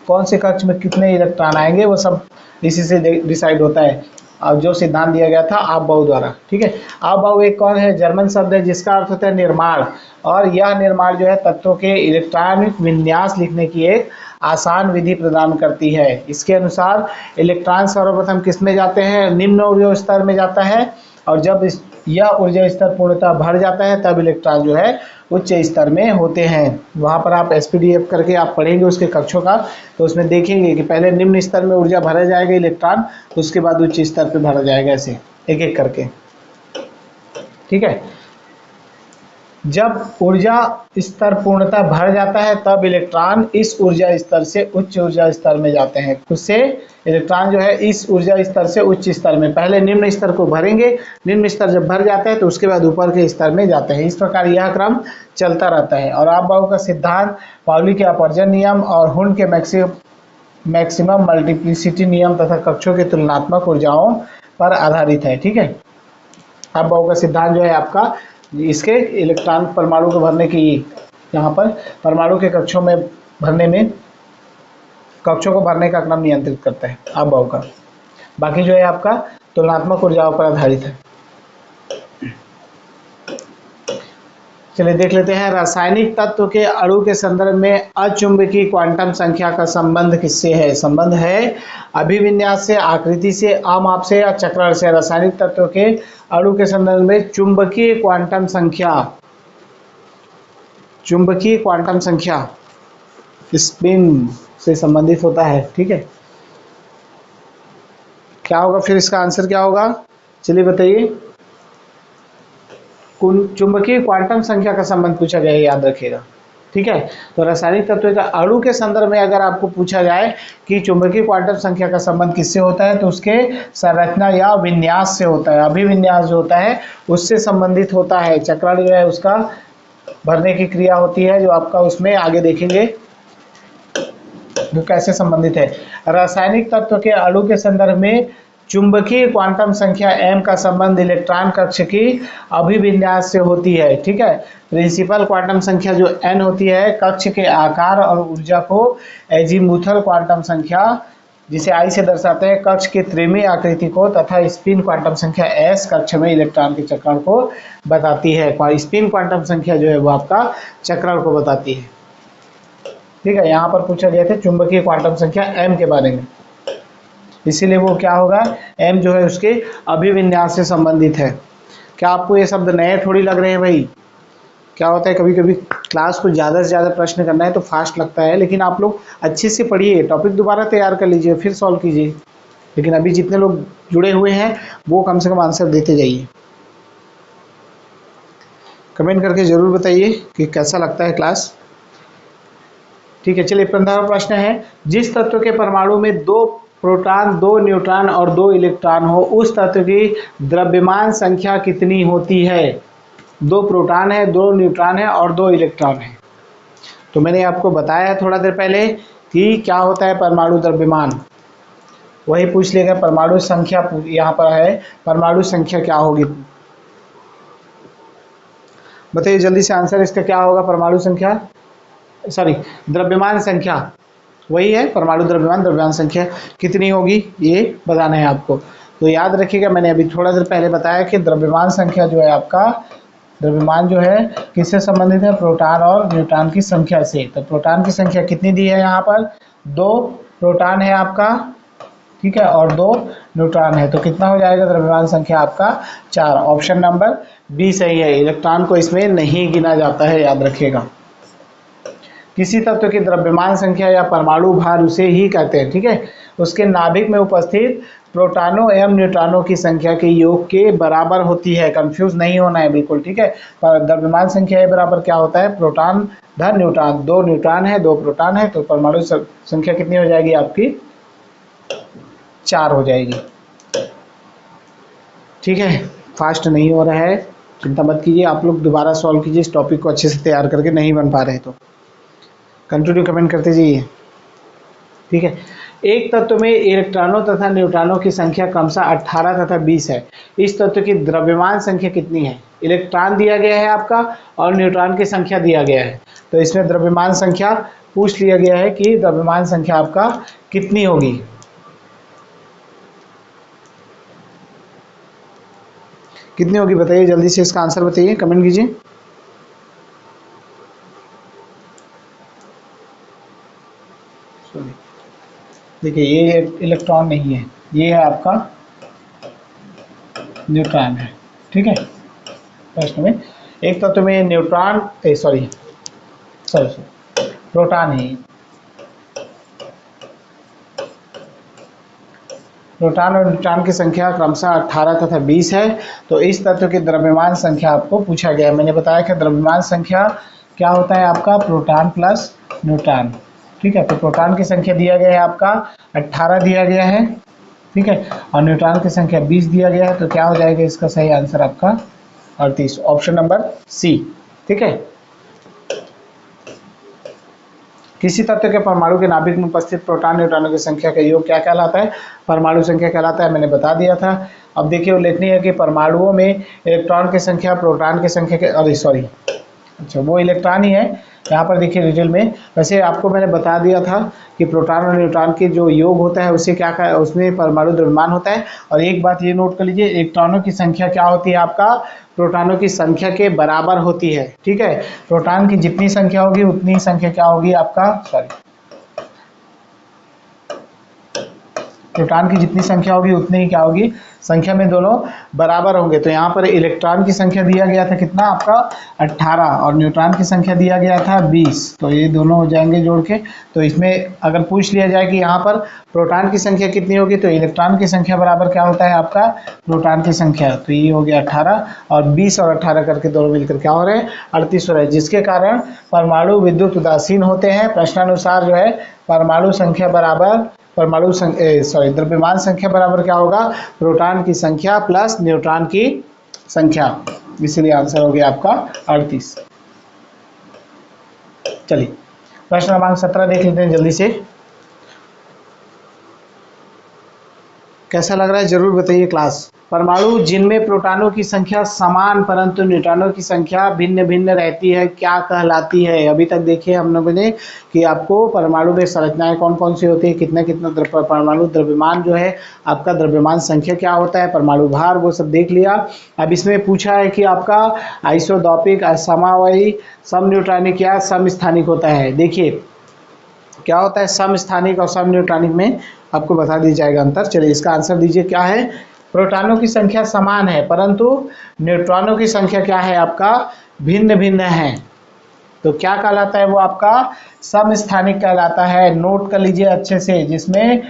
कौन से कक्ष में कितने इलेक्ट्रॉन आएंगे वो सब इसी से डिसाइड होता है, और जो सिद्धांत दिया गया था आपबाउ द्वारा, ठीक है। आपबाउ एक कौन है? जर्मन शब्द है जिसका अर्थ होता है निर्माण, और यह निर्माण जो है तत्वों के इलेक्ट्रॉनिक विन्यास लिखने की एक आसान विधि प्रदान करती है। इसके अनुसार इलेक्ट्रॉन सर्वप्रथम किस में जाते हैं? निम्न ऊर्जा स्तर में जाता है, और जब यह ऊर्जा स्तर पूर्णतः भर जाता है तब इलेक्ट्रॉन जो है उच्च स्तर में होते हैं। वहाँ पर आप एसपीडीएफ करके आप पढ़ेंगे उसके कक्षों का, तो उसमें देखेंगे कि पहले निम्न स्तर में ऊर्जा भरा जाएगा इलेक्ट्रॉन, उसके बाद उच्च स्तर पे भरा जाएगा, ऐसे एक एक करके। ठीक है, जब ऊर्जा स्तर पूर्णतः भर जाता है तब इलेक्ट्रॉन इस ऊर्जा स्तर से उच्च ऊर्जा स्तर में जाते हैं। उससे इलेक्ट्रॉन जो है इस ऊर्जा स्तर से उच्च स्तर में, पहले निम्न स्तर को भरेंगे, निम्न स्तर जब भर जाता है तो उसके बाद ऊपर के स्तर में जाते हैं। इस प्रकार यह क्रम चलता रहता है। और आप का सिद्धांत पाउली के अपवर्जन नियम और हुंड के मैक्सिमम मल्टीप्लिसिटी नियम तथा कक्षों के तुलनात्मक ऊर्जाओं पर आधारित है। ठीक है, आप का सिद्धांत जो है आपका इसके इलेक्ट्रॉन परमाणु को भरने की, यहाँ पर परमाणु के कक्षों में भरने में, कक्षों को भरने का क्रम नियंत्रित करता है आप का। बाकी जो है आपका तुलनात्मक ऊर्जाओं पर आधारित है। चलिए देख लेते हैं, रासायनिक तत्व के अणु के संदर्भ में अचुंबकीय क्वांटम संख्या का संबंध किससे है? संबंध है अभिविन्यास से, आकृति से, अमाप से या चक्रण से। रासायनिक तत्व के अणु के संदर्भ में चुंबकीय क्वांटम संख्या, चुंबकीय क्वांटम संख्या स्पिन से संबंधित होता है। ठीक है, क्या होगा फिर इसका आंसर क्या होगा? चलिए बताइए। चुंबकीय क्वांटम संख्या का संबंध पूछा गया है, याद रखिएगा। ठीक है, तो रासायनिक तत्व का अणु के संदर्भ में अगर आपको पूछा जाए कि चुंबकीय क्वांटम संख्या का संबंध किससे होता है, तो उसके संरचना या विन्यास से होता है। अभिविन्यास जो होता है उससे संबंधित होता है। चक्रण जो है उसका भरने की क्रिया होती है, जो आपका उसमें आगे देखेंगे वो कैसे संबंधित है। रासायनिक तत्व के अणु के संदर्भ में चुंबकीय क्वांटम संख्या m का संबंध इलेक्ट्रॉन कक्ष की अभिविन्यास से होती है। ठीक है, प्रिंसिपल क्वांटम संख्या जो n होती है कक्ष के आकार और ऊर्जा को एजीमुथल क्वांटम संख्या, जिसे I से दर्शाते हैं, कक्ष के त्रिमीय आकृति को, तथा स्पिन क्वांटम संख्या s कक्ष में इलेक्ट्रॉन के चक्रण को बताती है। स्पिन क्वांटम संख्या जो है वो आपका चक्रण को बताती है। ठीक है, यहाँ पर पूछा गया था चुंबकीय क्वांटम संख्या m के बारे में, इसीलिए वो क्या होगा, m जो है उसके अभिविन्यास से संबंधित है। क्या आपको ये शब्द नए थोड़ी लग रहे हैं भाई? क्या होता है कभी कभी क्लास को ज़्यादा से ज़्यादा प्रश्न करना है तो फास्ट लगता है, लेकिन आप लोग अच्छे से पढ़िए, टॉपिक दोबारा तैयार कर लीजिए, फिर सॉल्व कीजिए। लेकिन अभी जितने लोग जुड़े हुए हैं वो कम से कम आंसर देते जाइए। कमेंट करके ज़रूर बताइए कि कैसा लगता है क्लास। ठीक है, चलिए 15वां प्रश्न है, जिस तत्व के परमाणु में 2 प्रोटॉन, 2 न्यूट्रॉन और 2 इलेक्ट्रॉन हो, उस तत्व की द्रव्यमान संख्या कितनी होती है? 2 प्रोटॉन है, 2 न्यूट्रॉन है और 2 इलेक्ट्रॉन है। तो मैंने आपको बताया है थोड़ा देर पहले कि क्या होता है परमाणु द्रव्यमान, वही पूछ लेगा। परमाणु संख्या यहाँ पर है, परमाणु संख्या क्या होगी बताइए जल्दी से आंसर इसका क्या होगा? परमाणु संख्या, सॉरी द्रव्यमान संख्या, वही है परमाणु द्रव्यमान। द्रव्यमान संख्या कितनी होगी ये बताना है आपको। तो याद रखिएगा, मैंने अभी थोड़ा देर पहले बताया कि द्रव्यमान संख्या जो है आपका, द्रव्यमान जो है किससे संबंधित है? प्रोटॉन और न्यूट्रॉन की संख्या से। तो प्रोटॉन की संख्या कितनी दी है यहाँ पर? 2 प्रोटॉन है आपका, ठीक है, और 2 न्यूट्रॉन है। तो कितना हो जाएगा द्रव्यमान संख्या आपका? 4। ऑप्शन नंबर बी सही है। इलेक्ट्रॉन को इसमें नहीं गिना जाता है, याद रखिएगा। किसी तत्व की द्रव्यमान संख्या या परमाणु भार उसे ही कहते हैं। ठीक है, उसके नाभिक में उपस्थित प्रोटॉनों एवं न्यूट्रॉनों की संख्या के योग के बराबर होती है। कंफ्यूज नहीं होना है बिल्कुल। ठीक है, द्रव्यमान संख्या बराबर क्या होता है? प्रोटॉन धन न्यूट्रॉन। 2 न्यूट्रॉन है, 2 प्रोटॉन है, तो परमाणु संख्या कितनी हो जाएगी आपकी? 4 हो जाएगी। ठीक है, फास्ट नहीं हो रहा है, चिंता मत कीजिए, आप लोग दोबारा सॉल्व कीजिए इस टॉपिक को अच्छे से तैयार करके, नहीं बन पा रहे तो कंटिन्यू कमेंट करते जाइए। ठीक है, एक तत्व में इलेक्ट्रॉनों तथा न्यूट्रॉनों की संख्या क्रमशः 18 तथा 20 है। इस तत्व की द्रव्यमान संख्या कितनी है? इलेक्ट्रॉन दिया गया है आपका और न्यूट्रॉन की संख्या दिया गया है, तो इसमें द्रव्यमान संख्या पूछ लिया गया है कि द्रव्यमान संख्या आपका कितनी होगी। कितनी होगी बताइए जल्दी से, इसका आंसर बताइए, कमेंट कीजिए। देखिए ये इलेक्ट्रॉन नहीं है, ये है आपका न्यूट्रॉन है। ठीक है। प्रश्न में एक तत्व में न्यूट्रॉन प्रोटॉन है, प्रोटॉन और न्यूट्रॉन की संख्या क्रमशः 18 तथा 20 है। तो इस तत्व की द्रव्यमान संख्या आपको पूछा गया है। मैंने बताया कि द्रव्यमान संख्या क्या होता है आपका, प्रोटॉन प्लस न्यूट्रॉन। ठीक है, तो प्रोटॉन की संख्या दिया गया है आपका 18 दिया गया है, ठीक है, और न्यूट्रॉन की संख्या 20 दिया गया है। तो क्या हो जाएगा इसका सही आंसर आपका 38, ऑप्शन नंबर सी। ठीक है। किसी तत्व के परमाणु के नाभिक में उपस्थित प्रोटॉन न्यूट्रॉनों की संख्या का योग क्या कहलाता है, परमाणु संख्या कहलाता है। मैंने बता दिया था। अब देखिए उल्लेखनीय है कि परमाणुओं में इलेक्ट्रॉन की संख्या प्रोटॉन की संख्या के अच्छा वो इलेक्ट्रॉन ही है यहाँ पर देखिए डिटेल में। वैसे आपको मैंने बता दिया था कि प्रोटॉन और न्यूट्रॉन के जो योग होता है उससे क्या उसमें परमाणु द्रव्यमान होता है। और एक बात ये नोट कर लीजिए, इलेक्ट्रॉनों की संख्या क्या होती है आपका, प्रोटॉनों की संख्या के बराबर होती है। ठीक है, प्रोटॉन की जितनी संख्या होगी उतनी संख्या क्या होगी आपका, प्रोटॉन की जितनी संख्या होगी उतनी ही क्या होगी, संख्या में दोनों बराबर होंगे। तो यहाँ पर इलेक्ट्रॉन की संख्या दिया गया था कितना आपका 18 और न्यूट्रॉन की संख्या दिया गया था 20। तो ये दोनों हो जाएंगे जोड़ के। तो इसमें अगर पूछ लिया जाए कि यहाँ पर प्रोटॉन की संख्या कितनी होगी, तो इलेक्ट्रॉन की संख्या बराबर क्या होता है आपका, प्रोटॉन की संख्या। तो ये हो गया 18 और 20 और 18 करके दोनों मिलकर क्या हो रहे हैं, 38 हो रहे हैं, जिसके कारण परमाणु विद्युत उदासीन होते हैं। प्रश्नानुसार जो है परमाणु संख्या बराबर द्रव्यमान संख्या बराबर क्या होगा, प्रोटॉन की संख्या प्लस न्यूट्रॉन की संख्या। इसलिए आंसर हो गया आपका 38। चलिए प्रश्न क्रमांक 17 देख लेते हैं जल्दी से। कैसा लग रहा है जरूर बताइए क्लास। परमाणु जिनमें प्रोटॉनों की संख्या समान परंतु न्यूट्रॉनों की संख्या भिन्न भिन्न रहती है क्या कहलाती है। अभी तक देखिए हम लोगों ने कि आपको परमाणु में संरचनाएं कौन कौन सी होती है, कितना कितना परमाणु द्रव्यमान जो है आपका, द्रव्यमान संख्या क्या होता है, परमाणु भार, वो सब देख लिया। अब इसमें पूछा है कि आपका आइसोटॉपिक, असमावयी, समन्यूट्रॉनिक या समस्थानिक होता है। देखिए क्या होता है समस्थानिक और समन्यूट्रॉनिक में आपको बता दिया जाएगा अंतर। चलिए इसका आंसर दीजिए क्या है, प्रोटॉनों की संख्या समान है परंतु न्यूट्रॉनों की संख्या क्या है आपका, भिन्न भिन्न है। तो क्या कहलाता है वो आपका, समस्थानिक कहलाता है। नोट कर लीजिए अच्छे से, जिसमें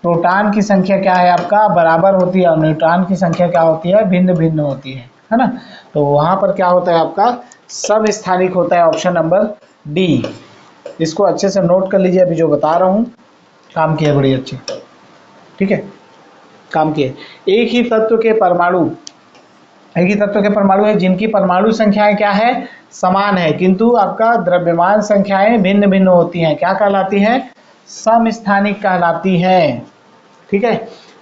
प्रोटॉन की संख्या क्या है आपका बराबर होती है और न्यूट्रॉन की संख्या क्या होती है, भिन्न भिन्न होती है ना। तो वहां पर क्या होता है आपका, समस्थानिक होता है, ऑप्शन नंबर डी। इसको अच्छे से नोट कर लीजिए, अभी जो बता रहा हूँ काम किया बड़ी अच्छी। ठीक है, काम किए। एक ही तत्व के परमाणु है जिनकी परमाणु संख्याएं क्या है, समान है, किंतु आपका द्रव्यमान संख्याएं भिन्न भिन्न होती हैं, क्या कहलाती हैं, समस्थानिक कहलाती हैं। ठीक है,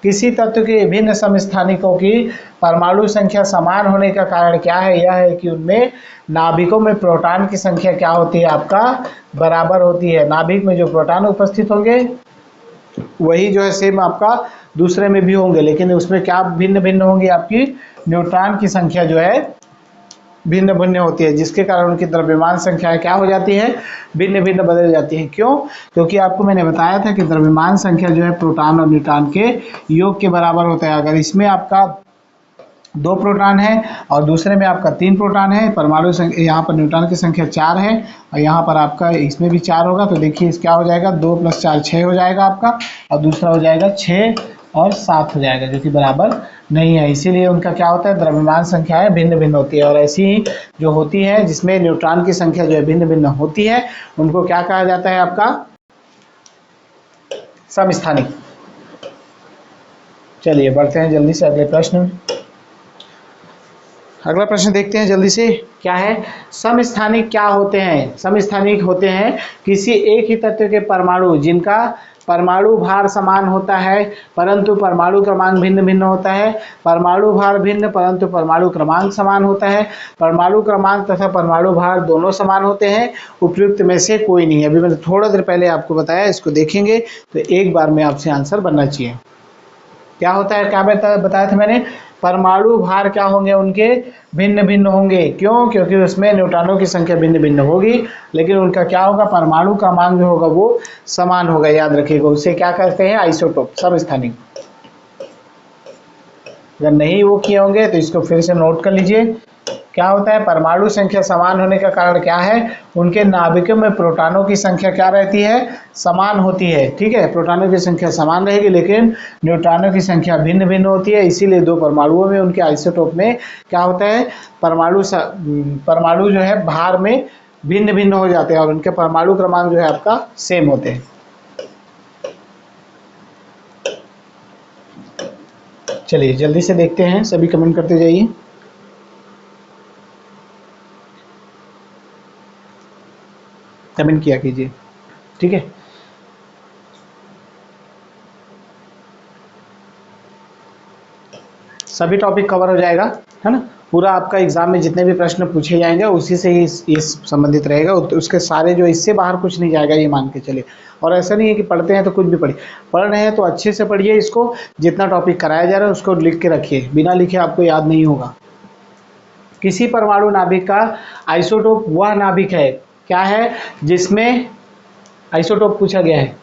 किसी तत्व के विभिन्न समस्थानिकों की परमाणु संख्या समान होने का कारण क्या है, यह है कि उनमें नाभिकों में प्रोटॉन की संख्या क्या होती है आपका, बराबर होती है। नाभिक में जो प्रोटॉन उपस्थित होंगे वही जो है सेम आपका दूसरे में भी होंगे, लेकिन उसमें क्या भिन्न भिन्न होंगी, आपकी न्यूट्रॉन की संख्या जो है भिन्न भिन्न होती है, जिसके कारण उनकी द्रव्यमान संख्या क्या हो जाती है, भिन्न भिन्न बदल जाती है। क्यों, क्योंकि आपको मैंने बताया था कि द्रव्यमान संख्या जो है प्रोटॉन और न्यूट्रॉन के योग के बराबर होता है। अगर इसमें आपका 2 प्रोटॉन है और दूसरे में आपका 3 प्रोटॉन है, परमाणु संख्या यहाँ पर न्यूट्रॉन की संख्या 4 है और यहाँ पर आपका इसमें भी 4 होगा, तो देखिए इस क्या हो जाएगा, 2 + 4 6 हो जाएगा आपका, और दूसरा हो जाएगा 6 और 7 हो जाएगा, जो कि बराबर नहीं है। इसीलिए उनका क्या होता है, द्रव्यमान संख्याएं भिन्न भिन्न होती है। और ऐसी ही जो होती है जिसमें न्यूट्रॉन की संख्या जो है भिन्न भिन्न होती है, उनको क्या कहा जाता है आपका, समस्थानिक। चलिए बढ़ते हैं जल्दी से अगले प्रश्न। अगला प्रश्न देखते हैं जल्दी से, क्या है, समस्थानिक क्या होते हैं। समस्थानिक होते हैं किसी एक ही तत्व के परमाणु जिनका परमाणु भार समान होता है परंतु परमाणु क्रमांक भिन्न भिन्न होता है। परमाणु भार भिन्न परंतु परमाणु क्रमांक समान होता है। परमाणु क्रमांक तथा परमाणु भार दोनों समान होते हैं। उपयुक्त में से कोई नहीं। अभी मैंने थोड़ा देर पहले आपको बताया, इसको देखेंगे तो एक बार में आपसे आंसर बनना चाहिए। क्या होता है, क्या बताया था मैंने, परमाणु भार क्या होंगे उनके, भिन्न भिन्न होंगे। क्यों, क्योंकि उसमें न्यूट्रॉनों की संख्या भिन्न भिन्न होगी, लेकिन उनका क्या होगा, परमाणु क्रमांक जो होगा वो समान होगा। याद रखिएगा, उसे क्या कहते हैं, आइसोटोप, समस्थानिक। अगर नहीं वो किए होंगे तो इसको फिर से नोट कर लीजिए। क्या होता है, परमाणु संख्या समान होने का कारण क्या है, उनके नाभिकों में प्रोटॉनों की संख्या क्या रहती है, समान होती है। ठीक है, प्रोटॉनों की संख्या समान रहेगी लेकिन न्यूट्रॉनों की संख्या भिन्न भिन्न होती है, इसीलिए दो परमाणुओं में उनके आइसोटोप में क्या होता है, परमाणु जो है भार में भिन्न भिन्न हो जाते हैं और उनके परमाणु क्रमांक जो है आपका सेम होते हैं। चलिए जल्दी से देखते हैं, सभी कमेंट करते जाइए। कमेंट किया कीजिए, ठीक है। सभी टॉपिक कवर हो जाएगा, है ना। पूरा आपका एग्जाम में जितने भी प्रश्न पूछे जाएंगे उसी से ही इस संबंधित रहेगा, उसके सारे जो इससे बाहर कुछ नहीं जाएगा, ये मान के चलिए। और ऐसा नहीं है कि पढ़ते हैं तो कुछ भी पढ़ रहे हैं तो अच्छे से पढ़िए इसको, जितना टॉपिक कराया जा रहा है उसको लिख के रखिए, बिना लिखे आपको याद नहीं होगा। किसी परमाणु नाभिक का आइसोटोप वह नाभिक है, क्या है, जिसमें आइसोटोप पूछा गया है,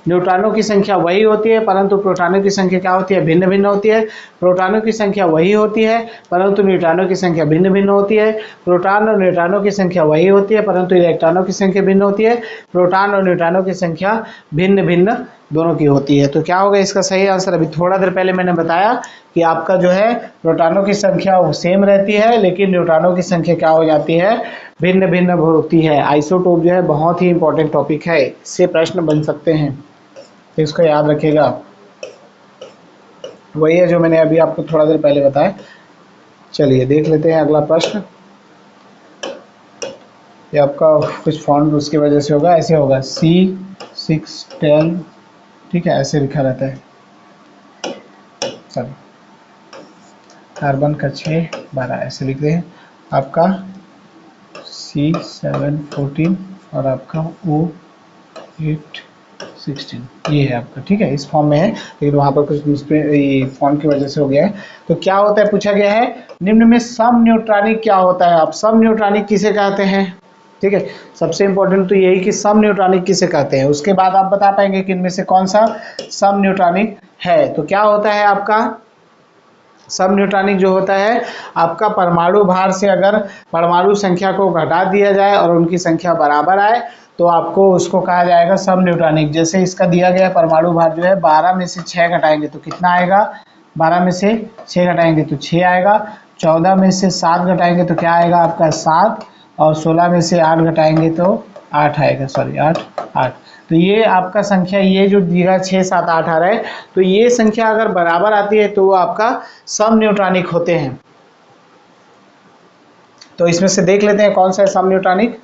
न्यूट्रॉनों की संख्या वही होती है परंतु प्रोटॉनों की संख्या क्या होती है, भिन्न भिन्न होती है। प्रोटॉनों की संख्या वही होती है परंतु न्यूट्रॉनों की संख्या भिन्न भिन्न होती है। प्रोटॉन और न्यूट्रॉनों की संख्या वही होती है परंतु इलेक्ट्रॉनों की संख्या भिन्न होती है। प्रोटॉन और न्यूट्रॉनों की संख्या भिन्न भिन्न दोनों की होती है। तो क्या होगा इसका सही आंसर, अभी थोड़ा देर पहले मैंने बताया कि आपका जो है प्रोटॉनों की संख्या सेम रहती है लेकिन न्यूट्रॉनों की संख्या क्या हो जाती है, भिन्न भिन्न होती है। आइसोटोप जो है बहुत ही इंपॉर्टेंट टॉपिक है, इससे प्रश्न बन सकते हैं, तो इसको याद रखिएगा। वही है जो मैंने अभी आपको थोड़ा देर पहले बताया। चलिए देख लेते हैं अगला प्रश्न। ये आपका कुछ फॉन्ट उसकी वजह से होगा, ऐसे होगा C610, ठीक है, ऐसे लिखा रहता है। चलो कार्बन का 612 ऐसे लिख रहे हैं, आपका C714 और आपका O816, ये है आपका, ठीक है, इस फॉर्म में है लेकिन वहाँ पर कुछ फॉर्म की वजह से हो गया है। तो क्या होता है, पूछा गया है निम्न में सम न्यूट्रॉनिक क्या होता है। आप सम न्यूट्रॉनिक किसे कहते हैं, ठीक है, सबसे इंपॉर्टेंट तो यही कि सम न्यूट्रॉनिक किसे कहते हैं, उसके बाद आप बता पाएंगे कि इनमें से कौन सा सम न्यूट्रॉनिक है। तो क्या होता है आपका सम न्यूट्रॉनिक, जो होता है आपका परमाणु भार से अगर परमाणु संख्या को घटा दिया जाए और उनकी संख्या बराबर आए तो आपको उसको कहा जाएगा सम न्यूट्रॉनिक। जैसे इसका दिया गया परमाणु भार जो है 12 में से 6 घटाएंगे तो कितना आएगा, 12 में से 6 घटाएंगे तो 6 आएगा, 14 में से 7 घटाएंगे तो क्या आएगा आपका 7, और 16 में से 8 घटाएंगे तो 8 आएगा, सॉरी 8। तो ये आपका संख्या, ये जो दिया 6, 7, 8 आ रहा है, तो ये संख्या अगर बराबर आती है तो वो आपका सम न्यूट्रॉनिक होते हैं। तो इसमें से देख लेते हैं कौन सा है सम न्यूट्रॉनिक,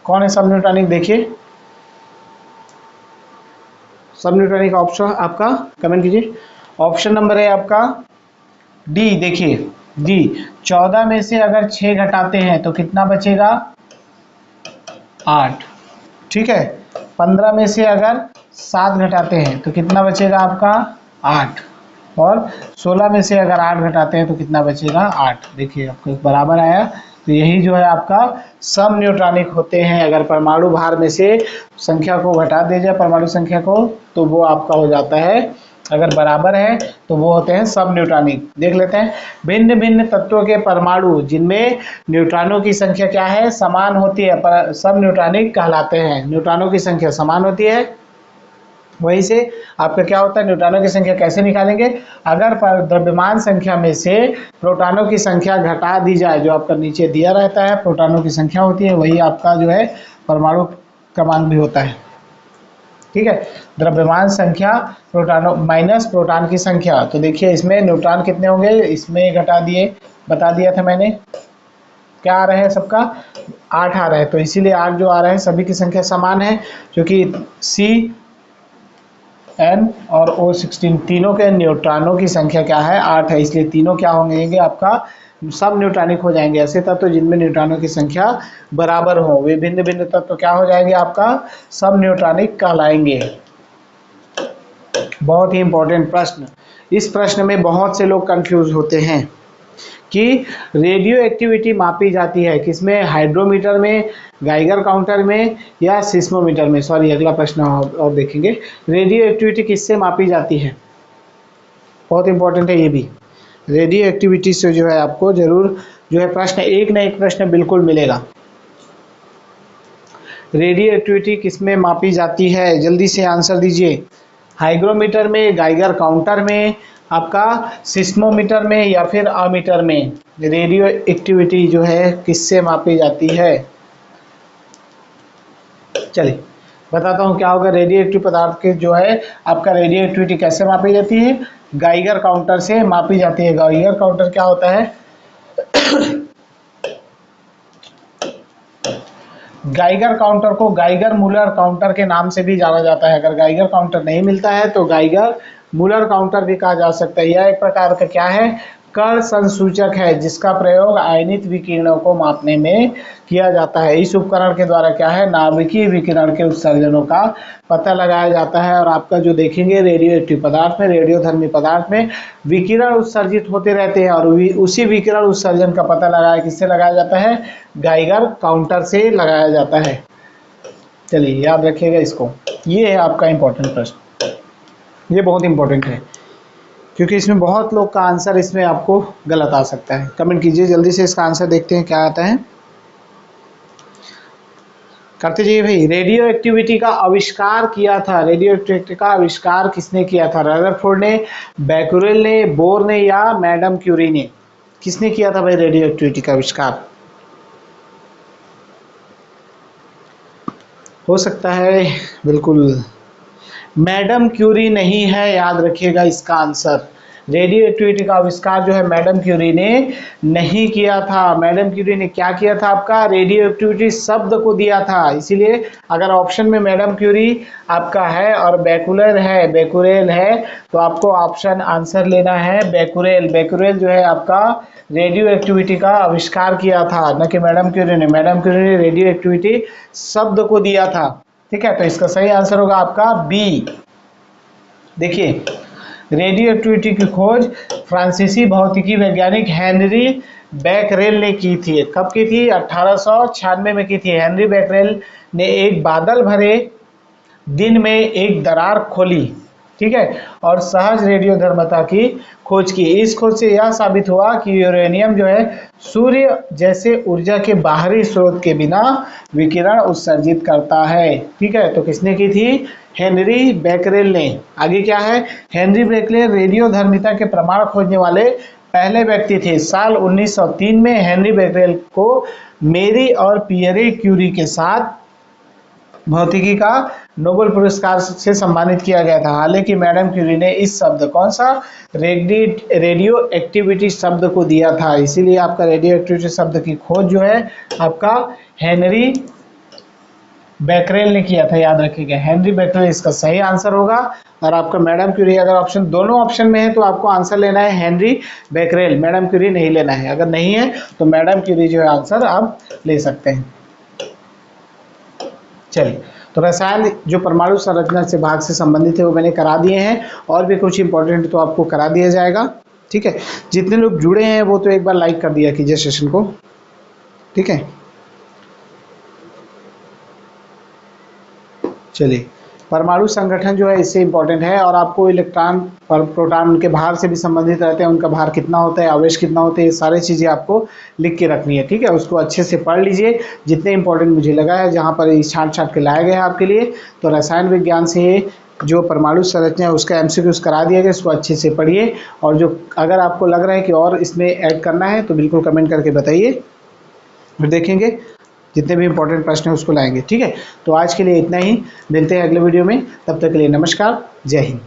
कौन है सम न्यूट्रॉनिक, देखिए सम न्यूट्रॉनिक ऑप्शन आपका कमेंट कीजिए। ऑप्शन नंबर है आपका डी, देखिए डी, 14 में से अगर 6 घटाते हैं तो कितना बचेगा 8, ठीक है। 15 में से अगर 7 घटाते हैं तो कितना बचेगा आपका 8, और 16 में से अगर 8 घटाते हैं तो कितना बचेगा 8। देखिए आपको बराबर आया, तो यही जो है आपका सम न्यूट्रॉनिक होते हैं। अगर परमाणु भार में से संख्या को घटा दिया जाए परमाणु संख्या को तो वो आपका हो जाता है, अगर बराबर है तो वो होते हैं सम न्यूट्रॉनिक। देख लेते हैं, भिन्न भिन्न तत्वों के परमाणु जिनमें न्यूट्रॉनों की संख्या क्या है, समान होती है, पर सम न्यूट्रॉनिक कहलाते हैं। न्यूट्रॉनों की संख्या समान होती है, वहीं से आपका क्या होता है, न्यूट्रॉनों की संख्या कैसे निकालेंगे, अगर द्रव्यमान संख्या में से प्रोटॉनों की संख्या घटा दी जाए, जो आपका नीचे दिया रहता है प्रोटॉनों की संख्या होती है, वही आपका जो है परमाणु क्रमांक भी होता है, ठीक है। द्रव्यमान संख्या प्रोटॉनों माइनस प्रोटॉन की संख्या, तो देखिए इसमें न्यूट्रॉन कितने होंगे, इसमें घटा दिए, बता दिया था मैंने, क्या आ रहा है सबका 8 आ रहा है, तो इसीलिए 8 जो आ रहा है सभी की संख्या समान है, क्योंकि CN और O16 तीनों के न्यूट्रॉनों की संख्या क्या है 8 है, इसलिए तीनों क्या होंगे आपका सब न्यूट्रॉनिक हो जाएंगे। ऐसे तत्व जिनमें न्यूट्रॉनों की संख्या बराबर हो वे भिन्न भिन्न तत्व क्या हो जाएंगे आपका सब न्यूट्रॉनिक कहलाएंगे। बहुत ही इंपॉर्टेंट प्रश्न, इस प्रश्न में बहुत से लोग कंफ्यूज होते हैं कि रेडियो एक्टिविटी मापी जाती है किसमें, हाइड्रोमीटर में, गाइगर काउंटर में या सिस्मोमीटर में। सॉरी अगला प्रश्न और देखेंगे, रेडियो एक्टिविटी किससे मापी जाती है, बहुत इंपॉर्टेंट है ये भी। रेडियो एक्टिविटी से जो है आपको जरूर जो है प्रश्न, एक ना एक प्रश्न बिल्कुल मिलेगा। रेडियो एक्टिविटी किसमें मापी जाती है, जल्दी से आंसर दीजिए। हाइग्रोमीटर में, गाइगर काउंटर में, आपका सिस्मोमीटर में या फिर अमीटर में रेडियो एक्टिविटी जो है किससे मापी जाती है। चलिए बताता हूँ क्या होगा। रेडियो एक्टिव पदार्थ के जो है आपका रेडियो एक्टिविटी कैसे मापी जाती है, गाइगर काउंटर से मापी जाती है। गाइगर काउंटर क्या होता है, गाइगर काउंटर को गाइगर मूलर काउंटर के नाम से भी जाना जाता है। अगर गाइगर काउंटर नहीं मिलता है तो गाइगर मूलर काउंटर भी कहा जा सकता है। यह एक प्रकार का क्या है, कण संसूचक है, जिसका प्रयोग आयनित विकिरणों को मापने में किया जाता है। इस उपकरण के द्वारा क्या है, नाभिकीय विकिरण के उत्सर्जनों का पता लगाया जाता है। और आपका जो देखेंगे रेडियो एक्टिव पदार्थ में, रेडियोधर्मी पदार्थ में विकिरण उत्सर्जित होते रहते हैं और उसी विकिरण उत्सर्जन का पता लगाया किससे लगाया जाता है, गाइगर काउंटर से लगाया जाता है। चलिए याद रखिएगा इसको, ये है आपका इंपॉर्टेंट प्रश्न, ये बहुत इंपॉर्टेंट है क्योंकि इसमें बहुत लोग का आंसर इसमें आपको गलत आ सकता है। कमेंट कीजिए जल्दी से, इसका आंसर देखते हैं क्या आता है, करते जाइए भाई। रेडियो एक्टिविटी का आविष्कार किया था, रेडियो एक्टिविटी का आविष्कार किसने किया था, रदरफोर्ड ने, बैकुरेल ने, बोर ने या मैडम क्यूरी ने, किसने किया था भाई रेडियो एक्टिविटी का आविष्कार। हो सकता है बिल्कुल मैडम क्यूरी नहीं है, याद रखिएगा इसका आंसर। रेडियो एक्टिविटी का आविष्कार जो है मैडम क्यूरी ने नहीं किया था। मैडम क्यूरी ने क्या किया था, आपका रेडियो एक्टिविटी शब्द को दिया था। इसीलिए अगर ऑप्शन में मैडम क्यूरी आपका है और बैकुलर है, बैकुरेल है, तो आपको ऑप्शन आंसर लेना है बैकुरेल। बैकुरेल जो है आपका रेडियो एक्टिविटी का आविष्कार किया था, न कि मैडम क्यूरी ने। मैडम क्यूरी ने रेडियो एक्टिविटी शब्द को दिया था, ठीक है। तो इसका सही आंसर होगा आपका बी। देखिए रेडियो एक्टिविटी की खोज फ्रांसीसी भौतिकी वैज्ञानिक हेनरी बैकरेल ने की थी। कब की थी, 1896 में की थी। हेनरी बैकरेल ने एक बादल भरे दिन में एक दरार खोली, ठीक है, और सहज रेडियोधर्मिता की खोज की। इस खोज से यह साबित हुआ कि यूरेनियम जो है सूर्य जैसे ऊर्जा के बाहरी स्रोत के बिना विकिरण उत्सर्जित करता है, ठीक है। तो किसने की थी, हेनरी बैकरेल ने। आगे क्या है, हेनरी बैकरेल रेडियोधर्मिता के प्रमाण खोजने वाले पहले व्यक्ति थे। साल 1903 में हेनरी बैकरेल को मेरी और पियरे क्यूरी के साथ भौतिकी का नोबेल पुरस्कार से सम्मानित किया गया था। हालांकि मैडम क्यूरी ने इस शब्द, कौन सा, रेडियो एक्टिविटी शब्द को दिया था। इसीलिए आपका रेडियो एक्टिविटी शब्द की खोज जो है आपका हेनरी बैकरेल ने किया था, याद रखिएगा। हेनरी बैकरेल इसका सही आंसर होगा। और आपका मैडम क्यूरी, अगर ऑप्शन दोनों ऑप्शन में है तो आपको आंसर लेना है हेनरी बैकरेल, मैडम क्यूरी नहीं लेना है। अगर नहीं है तो मैडम क्यूरी जो है आंसर आप ले सकते हैं। चलिए, तो रसायन जो परमाणु संरचना से भाग से संबंधित है वो मैंने करा दिए हैं, और भी कुछ इंपॉर्टेंट तो आपको करा दिया जाएगा, ठीक है। जितने लोग जुड़े हैं वो तो एक बार लाइक कर दिया कीजिए सेशन को, ठीक है। चलिए, परमाणु संगठन जो है इससे इंपॉर्टेंट है, और आपको इलेक्ट्रॉन और प्रोटॉन उनके भार से भी संबंधित रहते हैं। उनका भार कितना होता है, आवेश कितना होता है, ये सारी चीज़ें आपको लिख के रखनी है, ठीक है। उसको अच्छे से पढ़ लीजिए, जितने इंपॉर्टेंट मुझे लगा है, जहाँ पर छांट के लाया गया है आपके लिए। तो रसायन विज्ञान से जो परमाणु संरचना है उसका MCQs करा दिया गया, इसको अच्छे से पढ़िए। और जो अगर आपको लग रहा है कि और इसमें ऐड करना है तो बिल्कुल कमेंट करके बताइए, फिर देखेंगे जितने भी इंपॉर्टेंट प्रश्न हैं उसको लाएंगे, ठीक है। तो आज के लिए इतना ही, मिलते हैं अगले वीडियो में, तब तक के लिए नमस्कार, जय हिंद।